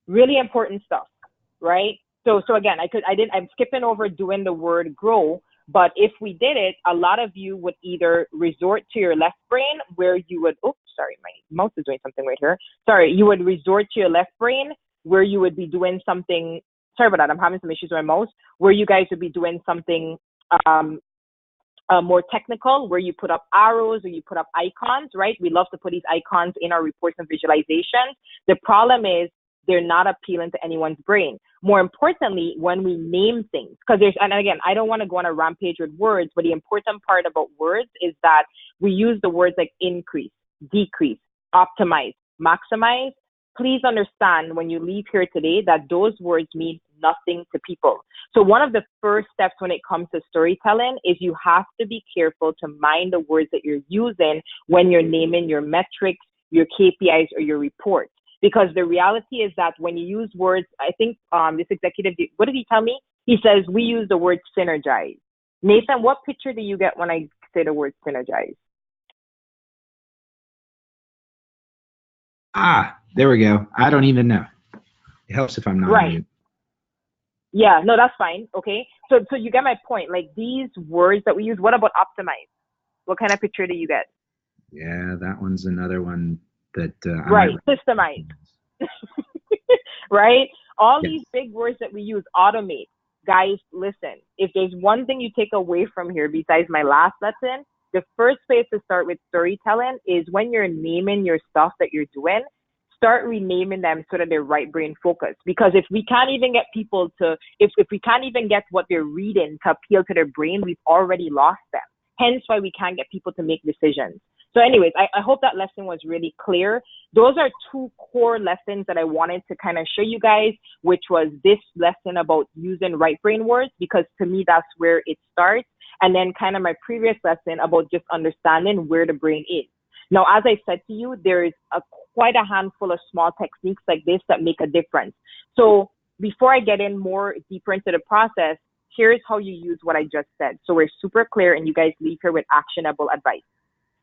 Speaker 2: Really important stuff, right? So again, I'm skipping over doing the word grow, but if we did it, a lot of you would either resort to your left brain where you would, oops, sorry, my mouse is doing something right here. Sorry, you would resort to your left brain where you would be doing something, sorry about that, I'm having some issues with my mouse, where you guys would be doing something more technical, where you put up arrows or you put up icons, right? We love to put these icons in our reports and visualizations. The problem is they're not appealing to anyone's brain. More importantly, when we name things, because and again, I don't want to go on a rampage with words, but the important part about words is that we use the words like increase, decrease, optimize, maximize. Please understand when you leave here today that those words mean nothing to people. So one of the first steps when it comes to storytelling is you have to be careful to mind the words that you're using when you're naming your metrics, your KPIs, or your reports. Because the reality is that when you use words, I think this executive, what did he tell me? He says, we use the word synergize. Nathan, what picture do you get when I say the word synergize?
Speaker 1: There we go. I don't even know. It helps if I'm not on
Speaker 2: Right.
Speaker 1: mute.
Speaker 2: Yeah, no, that's fine. Okay. So you get my point. Like these words that we use, what about optimize? What kind of picture do you get?
Speaker 1: Yeah, that one's another one that I might.
Speaker 2: Right. Systemize. Right? All
Speaker 1: Yes.
Speaker 2: these big words that we use, automate. Guys, listen, if there's one thing you take away from here besides my last lesson, the first place to start with storytelling is when you're naming your stuff that you're doing, start renaming them so that they're right brain focused. Because if we can't even get people to, if we can't even get what they're reading to appeal to their brain, we've already lost them. Hence why we can't get people to make decisions. So anyways, I hope that lesson was really clear. Those are two core lessons that I wanted to kind of show you guys, which was this lesson about using right brain words, because to me, that's where it starts. And then kind of my previous lesson about just understanding where the brain is. Now, as I said to you, there is quite a handful of small techniques like this that make a difference. So before I get in more deeper into the process, here's how you use what I just said. So we're super clear and you guys leave here with actionable advice.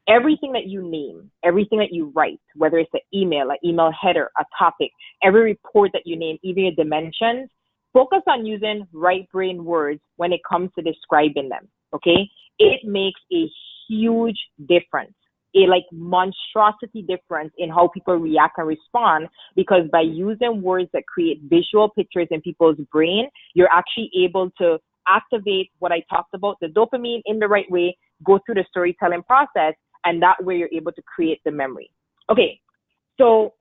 Speaker 2: Everything that you name, everything that you write, whether it's an email header, a topic, every report that you name, even your dimensions, focus on using right brain words when it comes to describing them. Okay. It makes a huge difference, a like monstrosity difference in how people react and respond, because by using words that create visual pictures in people's brain, you're actually able to activate what I talked about, the dopamine in the right way, go through the storytelling process, and that way you're able to create the memory. Okay, so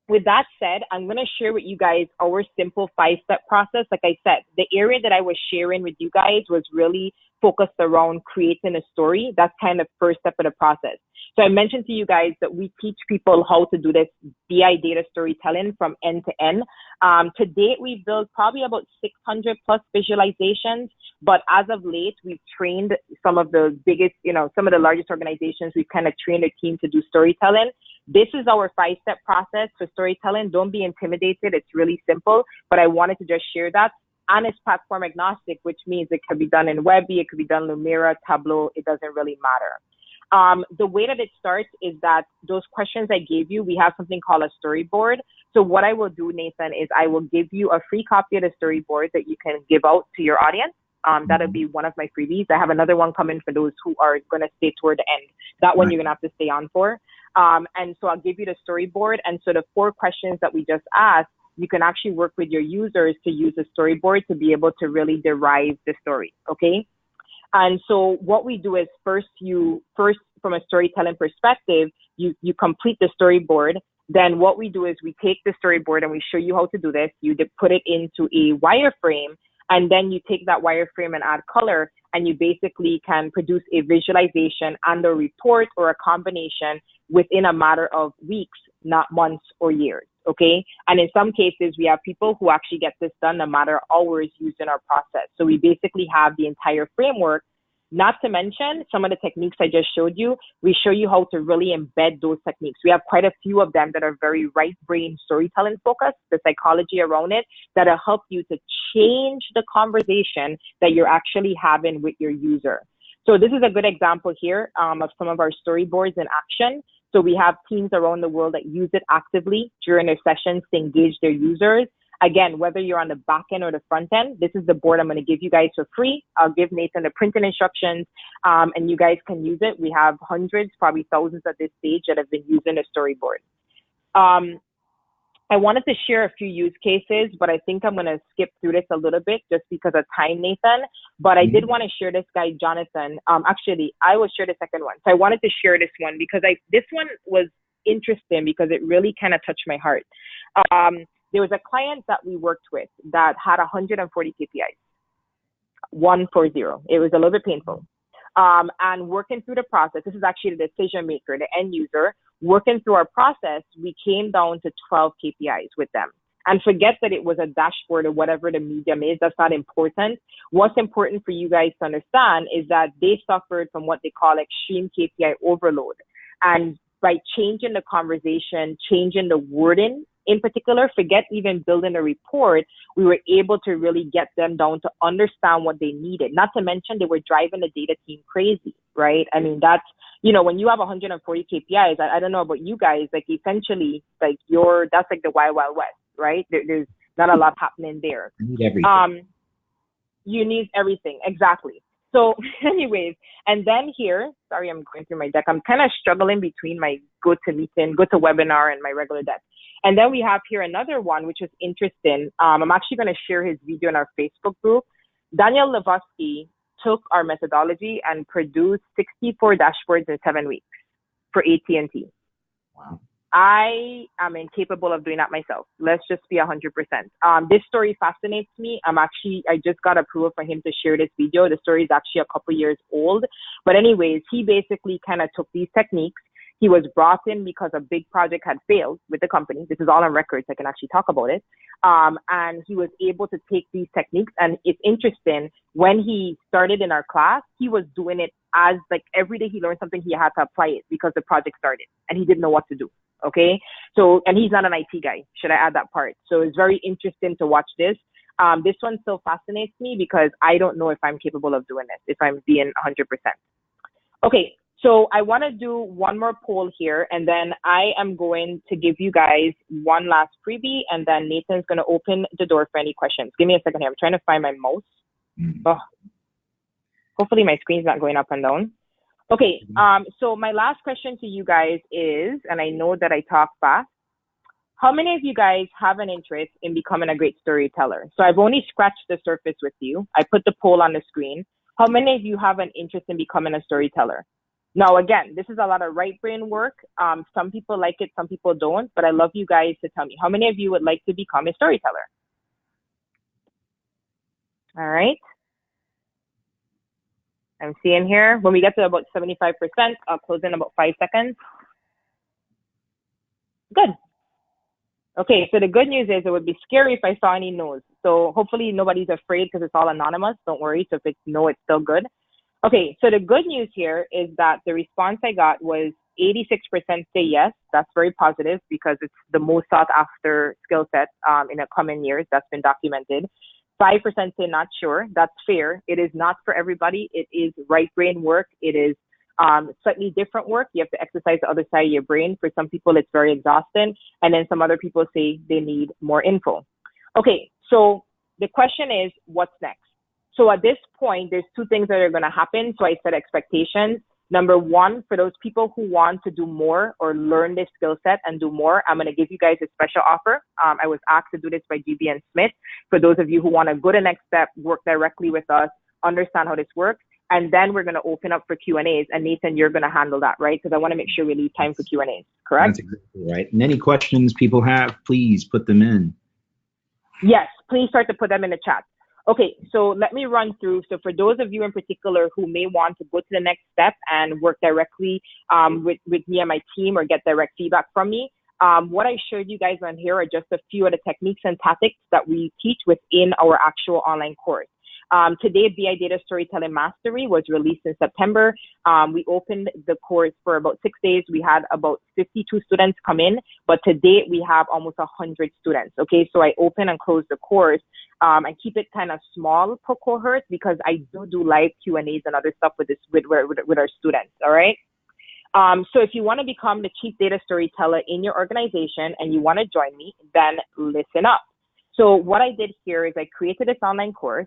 Speaker 2: with that said, I'm going to share with you guys our simple 5-step process. Like I said, the area that I was sharing with you guys was really focused around creating a story. That's kind of first step of the process. So I mentioned to you guys that we teach people how to do this BI data storytelling from end to end. To date, we've built probably about 600 plus visualizations, but as of late, we've trained some of the biggest, some of the largest organizations. We've kind of trained a team to do storytelling. This is our 5-step process for storytelling. Don't be intimidated. It's really simple, but I wanted to just share that. And it's platform agnostic, which means it could be done in Webby, it could be done in Lumira, Tableau. It doesn't really matter. The way that it starts is that those questions I gave you, we have something called a storyboard. So what I will do, Nathan, is I will give you a free copy of the storyboard that you can give out to your audience. That'll be one of my freebies. I have another one coming for those who are going to stay toward the end. That one you're going to have to stay on for. And so I'll give you the storyboard. And so the 4 questions that we just asked, you can actually work with your users to use the storyboard to be able to really derive the story. Okay. And so what we do is first from a storytelling perspective, you complete the storyboard. Then what we do is we take the storyboard and we show you how to do this. You put it into a wireframe, and then you take that wireframe and add color, and you basically can produce a visualization and a report or a combination within a matter of weeks, not months or years. Okay. And in some cases, we have people who actually get this done in a matter of hours using our process. So we basically have the entire framework, not to mention some of the techniques I just showed you. We show you how to really embed those techniques. We have quite a few of them that are very right brain storytelling focused, the psychology around it, that'll help you to change the conversation that you're actually having with your user. So this is a good example here of some of our storyboards in action. So we have teams around the world that use it actively during their sessions to engage their users. Again, whether you're on the back end or the front end, this is the board I'm going to give you guys for free. I'll give Nathan the printing instructions, and you guys can use it. We have hundreds, probably thousands at this stage that have been using the storyboard. I wanted to share a few use cases, but I think I'm going to skip through this a little bit just because of time, Nathan. But I did want to share this guy, Jonathan. Actually, I will share the second one. So I wanted to share this one because this one was interesting because it really kind of touched my heart. There was a client that we worked with that had 140 KPIs, 140. It was a little bit painful. And working through the process, this is actually the decision maker, the end user. Working through our process, we came down to 12 KPIs with them. And forget that it was a dashboard or whatever the medium is. That's not important. What's important for you guys to understand is that they suffered from what they call extreme KPI overload. And by changing the conversation, changing the wording in particular, forget even building a report, we were able to really get them down to understand what they needed. Not to mention they were driving the data team crazy, right? I mean, that's, when you have 140 KPIs, I don't know about you guys, essentially, that's like the wild, wild west, right? There's not a lot happening there.
Speaker 1: You need everything.
Speaker 2: You need everything, exactly. So anyways, and then here, sorry, I'm going through my deck. I'm kind of struggling between my GoToWebinar and my regular deck. And then we have here another one, which is interesting. I'm actually going to share his video in our Facebook group. Daniel Levosky took our methodology and produced 64 dashboards in 7 weeks for AT&T.
Speaker 1: Wow.
Speaker 2: I am incapable of doing that myself. Let's just be 100%. This story fascinates me. I just got approval for him to share this video. The story is actually a couple years old. But anyways, he basically kind of took these techniques. He was brought in because a big project had failed with the company. This is all on record, so I can actually talk about it. And he was able to take these techniques. And it's interesting, when he started in our class, he was doing it as every day he learned something, he had to apply it because the project started and he didn't know what to do. Okay. So, and he's not an IT guy. Should I add that part? So it's very interesting to watch this. This one still fascinates me because I don't know if I'm capable of doing this, if I'm being 100%. Okay. So I want to do one more poll here, and then I am going to give you guys one last freebie, and then Nathan's going to open the door for any questions. Give me a second here. I'm trying to find my mouse. Oh, hopefully my screen's not going up and down. Okay, so my last question to you guys is, and I know that I talk fast, how many of you guys have an interest in becoming a great storyteller? So I've only scratched the surface with you. I put the poll on the screen. How many of you have an interest in becoming a storyteller? Now, again, this is a lot of right brain work. Some people like it, some people don't, but I love you guys to tell me. How many of you would like to become a storyteller? All right. I'm seeing here, when we get to about 75%, I'll close in about 5 seconds. Good. Okay, so the good news is it would be scary if I saw any no's. So hopefully nobody's afraid because it's all anonymous. Don't worry. So if it's no, it's still good. Okay, so the good news here is that the response I got was 86% say yes. That's very positive because it's the most sought after skill set in the coming years. That's been documented. 5% say not sure. That's fair. It is not for everybody. It is right brain work. It is slightly different work. You have to exercise the other side of your brain. For some people, it's very exhausting. And then some other people say they need more info. Okay, so the question is, what's next? So at this point, there's two things that are going to happen. So I set expectations. Number one, for those people who want to do more or learn this skill set and do more, I'm going to give you guys a special offer. I was asked to do this by GB and Smith. For those of you who want to go to the next step, work directly with us, understand how this works, and then we're going to open up for Q&As. And Nathan, you're going to handle that, right? Because I want to make sure we leave time for Q&As, correct?
Speaker 1: That's exactly right. And any questions people have, please put them in.
Speaker 2: Yes, please start to put them in the chat. Okay, so let me run through. So for those of you in particular who may want to go to the next step and work directly with me and my team or get direct feedback from me, what I showed you guys on here are just a few of the techniques and tactics that we teach within our actual online course. Today, BI Data Storytelling Mastery was released in September. We opened the course for about 6 days. We had about 52 students come in, but to date, we have almost 100 students. Okay, so I open and close the course and keep it kind of small per cohort because I do live Q&As and other stuff with our students, all right? So if you want to become the chief data storyteller in your organization and you want to join me, then listen up. So what I did here is I created this online course.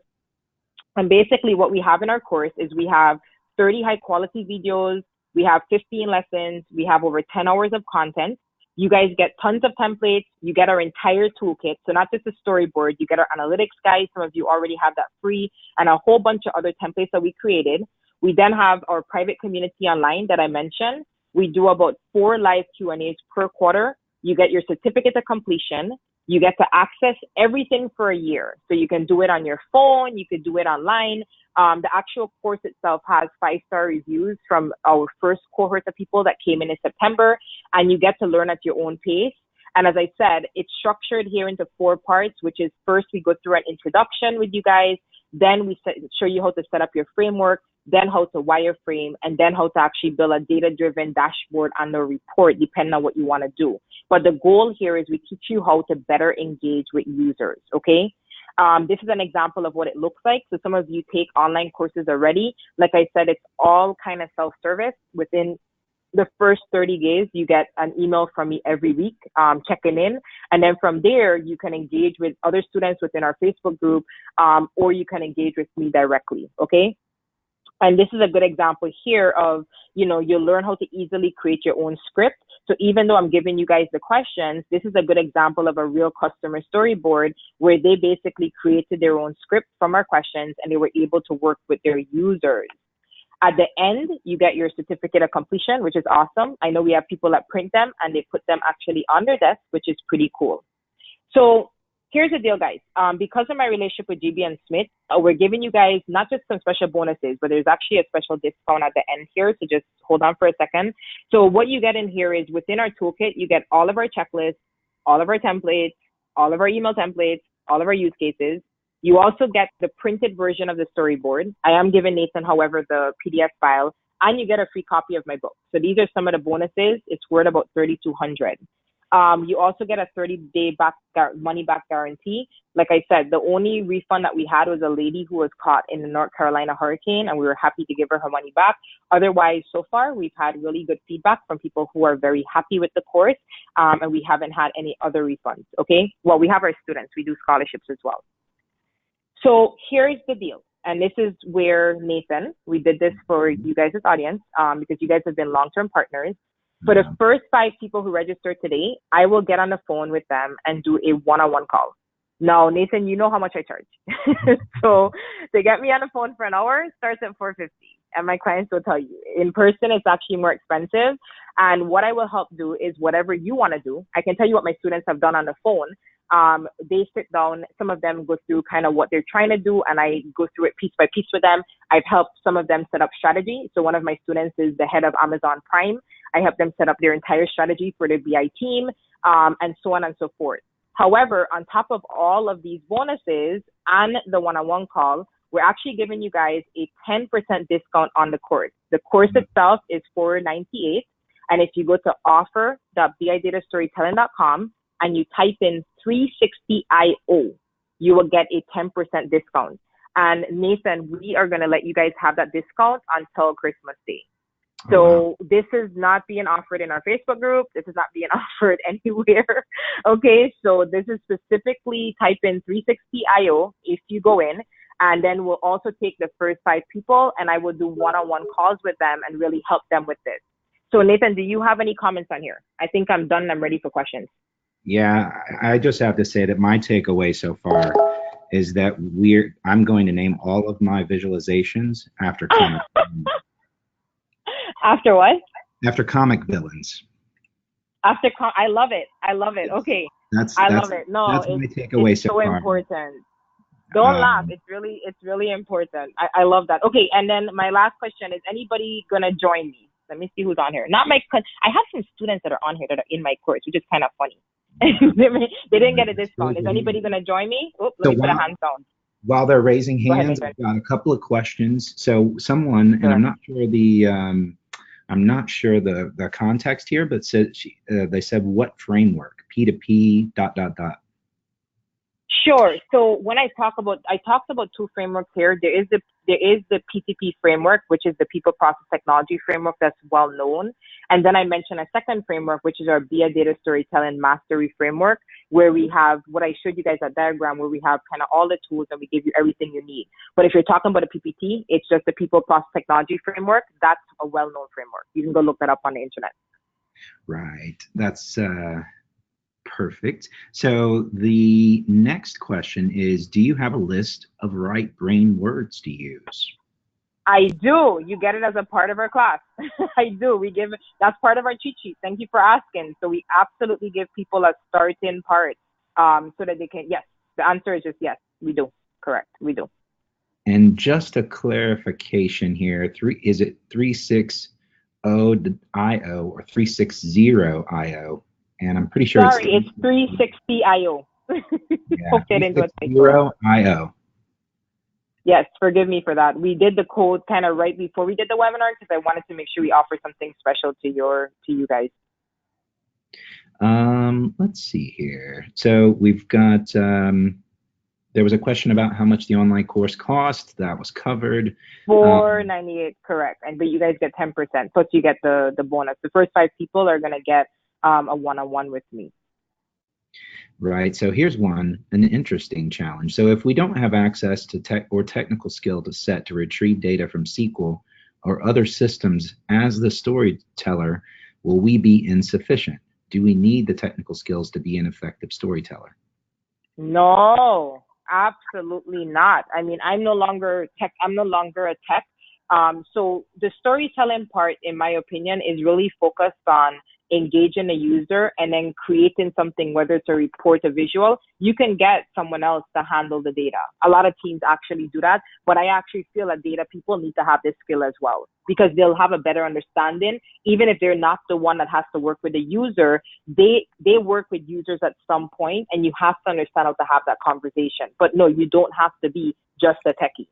Speaker 2: And basically what we have in our course is we have 30 high quality videos, we have 15 lessons, we have over 10 hours of content. You guys get tons of templates, you get our entire toolkit. So not just a storyboard, you get our analytics guide. Some of you already have that free and a whole bunch of other templates that we created. We then have our private community online that I mentioned. We do about 4 live Q&As per quarter. You get your certificate of completion. You get to access everything for a year. So you can do it on your phone, you could do it online. The actual course itself has 5-star reviews from our first cohort of people that came in September, and you get to learn at your own pace. And as I said, it's structured here into 4 parts, which is first we go through an introduction with you guys, then we show you how to set up your framework, then how to wireframe, and then how to actually build a data-driven dashboard and a report, depending on what you want to do. But the goal here is we teach you how to better engage with users, okay? This is an example of what it looks like. So some of you take online courses already. Like I said, it's all kind of self-service. Within the first 30 days, you get an email from me every week, checking in. And then from there, you can engage with other students within our Facebook group, or you can engage with me directly, okay? And this is a good example here of, you'll learn how to easily create your own script. So even though I'm giving you guys the questions, this is a good example of a real customer storyboard where they basically created their own script from our questions and they were able to work with their users. At the end, you get your certificate of completion, which is awesome. I know we have people that print them and they put them actually on their desk, which is pretty cool. So here's the deal, guys. Because of my relationship with GB and Smith, we're giving you guys not just some special bonuses, but there's actually a special discount at the end here. So just hold on for a second. So what you get in here is within our toolkit, you get all of our checklists, all of our templates, all of our email templates, all of our use cases. You also get the printed version of the storyboard. I am giving Nathan, however, the PDF file, and you get a free copy of my book. So these are some of the bonuses. It's worth about $3,200. You also get a 30-day money-back guarantee. Like I said, the only refund that we had was a lady who was caught in the North Carolina hurricane, and we were happy to give her money back. Otherwise, so far, we've had really good feedback from people who are very happy with the course, and we haven't had any other refunds, okay? Well, we have our students. We do scholarships as well. So here's the deal. And this is where, Nathan, we did this for you guys' audience because you guys have been long-term partners. For the first 5 people who register today, I will get on the phone with them and do a one-on-one call. Now, Nathan, you know how much I charge. So to get me on the phone for an hour starts at $450. And my clients will tell you, in person, it's actually more expensive. And what I will help do is whatever you want to do. I can tell you what my students have done on the phone. They sit down, some of them go through kind of what they're trying to do, and I go through it piece by piece with them. I've helped some of them set up strategy. So one of my students is the head of Amazon Prime. I help them set up their entire strategy for their BI team, and so on and so forth. However, on top of all of these bonuses and the one-on-one call, we're actually giving you guys a 10% discount on the course. The course itself is $498. And if you go to offer.bidatastorytelling.com and you type in 360IO, you will get a 10% discount. And Nathan, we are going to let you guys have that discount until Christmas Day. So this is not being offered in our Facebook group. This is not being offered anywhere. Okay, so this is specifically type in 360IO if you go in. And then we'll also take the first 5 people and I will do one-on-one calls with them and really help them with this. So Nathan, do you have any comments on here? I think I'm done. I'm ready for questions.
Speaker 1: Yeah, I just have to say that my takeaway so far is that I'm going to name all of my visualizations after
Speaker 2: After what?
Speaker 1: after comic villains.
Speaker 2: I love it. I love it. Okay. I love it. No,
Speaker 1: that's my takeaway
Speaker 2: it's
Speaker 1: so
Speaker 2: so
Speaker 1: far.
Speaker 2: important. Don't laugh. It's really important. I love that. Okay, and then my last question is: anybody gonna join me? Let me see who's on here. Not my. I have some students that are on here that are in my course, which is kind of funny. They didn't get a discount. Is anybody gonna join me? Oops, let me put a hand down.
Speaker 1: While they're raising hands,
Speaker 2: Go ahead,
Speaker 1: I've got a couple of questions. So someone, and I'm not sure the context here, but they said what framework? P2P ...
Speaker 2: Sure. So when I talked about 2 frameworks here. There is the PTP framework, which is the People Process Technology framework that's well known. And then I mentioned a second framework, which is our BIA Data Storytelling Mastery framework, where we have what I showed you guys that diagram, where we have kind of all the tools and we give you everything you need. But if you're talking about a PPT, it's just the People Process Technology framework. That's a well-known framework. You can go look that up on the internet.
Speaker 1: Right. That's perfect. So the next question is, do you have a list of right brain words to use?
Speaker 2: I do. You get it as a part of our class. I do. That's part of our cheat sheet. Thank you for asking. So we absolutely give people a start-in part so that they can, yes, the answer is just yes, we do. Correct, we do.
Speaker 1: And just a clarification here, is it 360IO or 360IO? And I'm pretty sure
Speaker 2: it's 360IO.
Speaker 1: Yeah, 360IO.
Speaker 2: Yes, forgive me for that. We did the code kind of right before we did the webinar because I wanted to make sure we offer something special to you guys.
Speaker 1: Let's see here. So we've got there was a question about how much the online course cost. That was covered.
Speaker 2: $498, correct. But you guys get 10%. Plus you get the bonus. The first 5 people are gonna get a one-on-one with me.
Speaker 1: Right. So here's an interesting challenge. So if we don't have access to technical skill to set to retrieve data from SQL or other systems as the storyteller, will we be insufficient? Do we need the technical skills to be an effective storyteller?
Speaker 2: No, absolutely not. I mean, I'm no longer a tech. So the storytelling part, in my opinion, is really focused on engaging a user and then creating something, whether it's a report or visual. You can get someone else to handle the data. A lot of teams actually do that, but I actually feel that data people need to have this skill as well because they'll have a better understanding. Even if they're not the one that has to work with the user, they work with users at some point, and you have to understand how to have that conversation. But no, you don't have to be just a techie.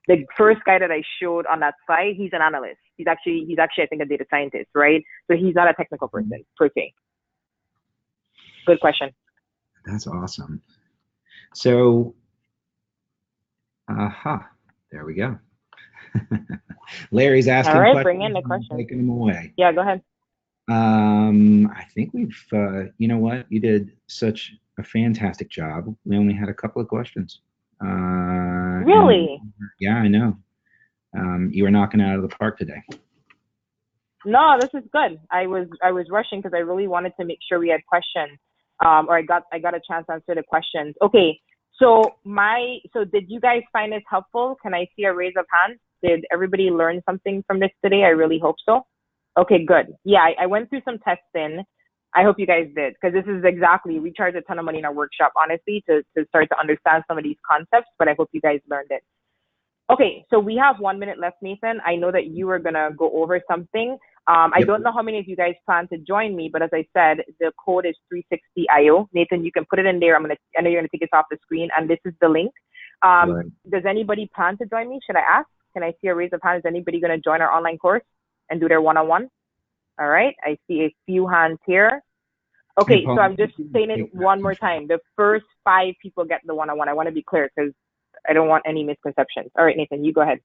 Speaker 2: The first guy that I showed on that slide, he's an analyst. He's actually, I think, a data scientist, right? So he's not a technical person per se. Good question.
Speaker 1: That's awesome. So, there we go. Larry's asking
Speaker 2: questions. All right,
Speaker 1: questions.
Speaker 2: bring in the question.
Speaker 1: Taking them away.
Speaker 2: Yeah, go ahead.
Speaker 1: I think we've, you know what? You did such a fantastic job. We only had a couple of questions.
Speaker 2: Really?
Speaker 1: Yeah, I know. You were knocking it out of the park today.
Speaker 2: No, this is good. I was rushing because I really wanted to make sure we had questions, or I got a chance to answer the questions. Okay, so did you guys find this helpful? Can I see a raise of hands? Did everybody learn something from this today? I really hope so. Okay, good. Yeah, I went through some testing. I hope you guys did, because this is exactly, we charge a ton of money in our workshop, honestly, to start to understand some of these concepts, but I hope you guys learned it. Okay, so we have 1 minute left, Nathan. I know that you were going to go over something. I don't know how many of you guys plan to join me, but as I said, the code is 360IO. Nathan, you can put it in there. I know you're going to take this off the screen, and this is the link. Right. Does anybody plan to join me? Should I ask? Can I see a raise of hands? Is anybody going to join our online course and do their one-on-one? All right, I see a few hands here. Okay, so I'm just saying it one more time. The first 5 people get the one-on-one. I want to be clear because I don't want any misconceptions. All right, Nathan, you go ahead.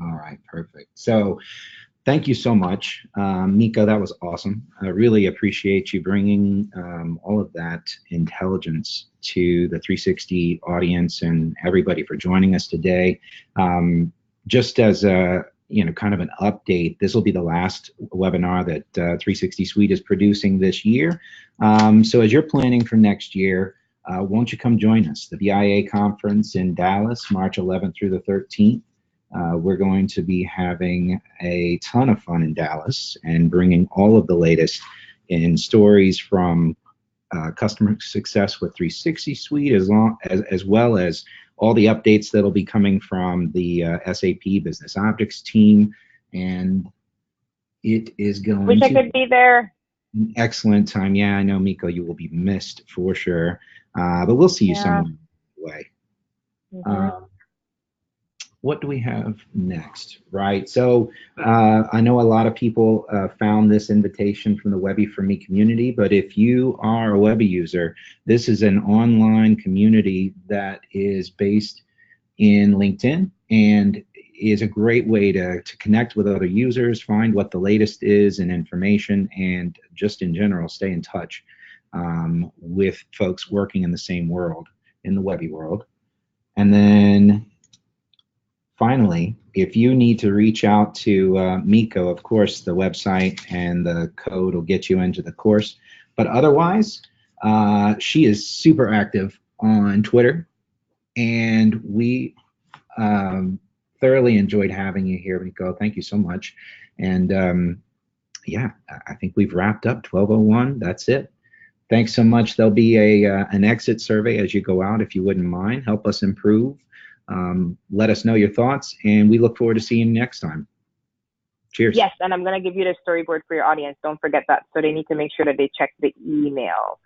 Speaker 1: All right, perfect. So Thank you so much, Miko. That was awesome. I really appreciate you bringing all of that intelligence to the 360 audience and everybody for joining us today. Just as a kind of an update, this will be the last webinar that 360 Suite is producing this year. So as you're planning for next year, won't you come join us? The BIA conference in Dallas, March 11th through the 13th. We're going to be having a ton of fun in Dallas and bringing all of the latest in stories from customer success with 360 Suite, as well as all the updates that'll be coming from the SAP Business Objects team. And it is going
Speaker 2: Wish I
Speaker 1: to
Speaker 2: could be there.
Speaker 1: be an excellent time. Yeah, I know, Miko, you will be missed for sure. But we'll see you
Speaker 2: Yeah.
Speaker 1: some way.
Speaker 2: Mm-hmm.
Speaker 1: What do we have next? Right. So I know a lot of people found this invitation from the Webby for Me community, but if you are a Webby user, this is an online community that is based in LinkedIn and is a great way to connect with other users, find what the latest is in information, and just in general, stay in touch with folks working in the same world, in the Webby world. And then finally, if you need to reach out to Miko, of course, the website and the code will get you into the course. But otherwise, she is super active on Twitter, and we thoroughly enjoyed having you here, Miko. Thank you so much. And yeah, I think we've wrapped up 1201. That's it. Thanks so much. There'll be an exit survey as you go out, if you wouldn't mind. Help us improve. Let us know your thoughts, and we look forward to seeing you next time. Cheers.
Speaker 2: Yes, and I'm going to give you the storyboard for your audience. Don't forget that. So they need to make sure that they check the email.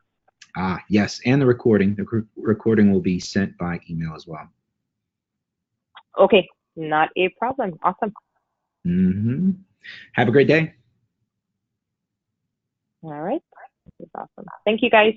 Speaker 1: Yes, and the recording. The recording will be sent by email as well.
Speaker 2: Okay, not a problem. Awesome.
Speaker 1: Mm-hmm. Have a great day.
Speaker 2: All right. This is awesome. Thank you, guys.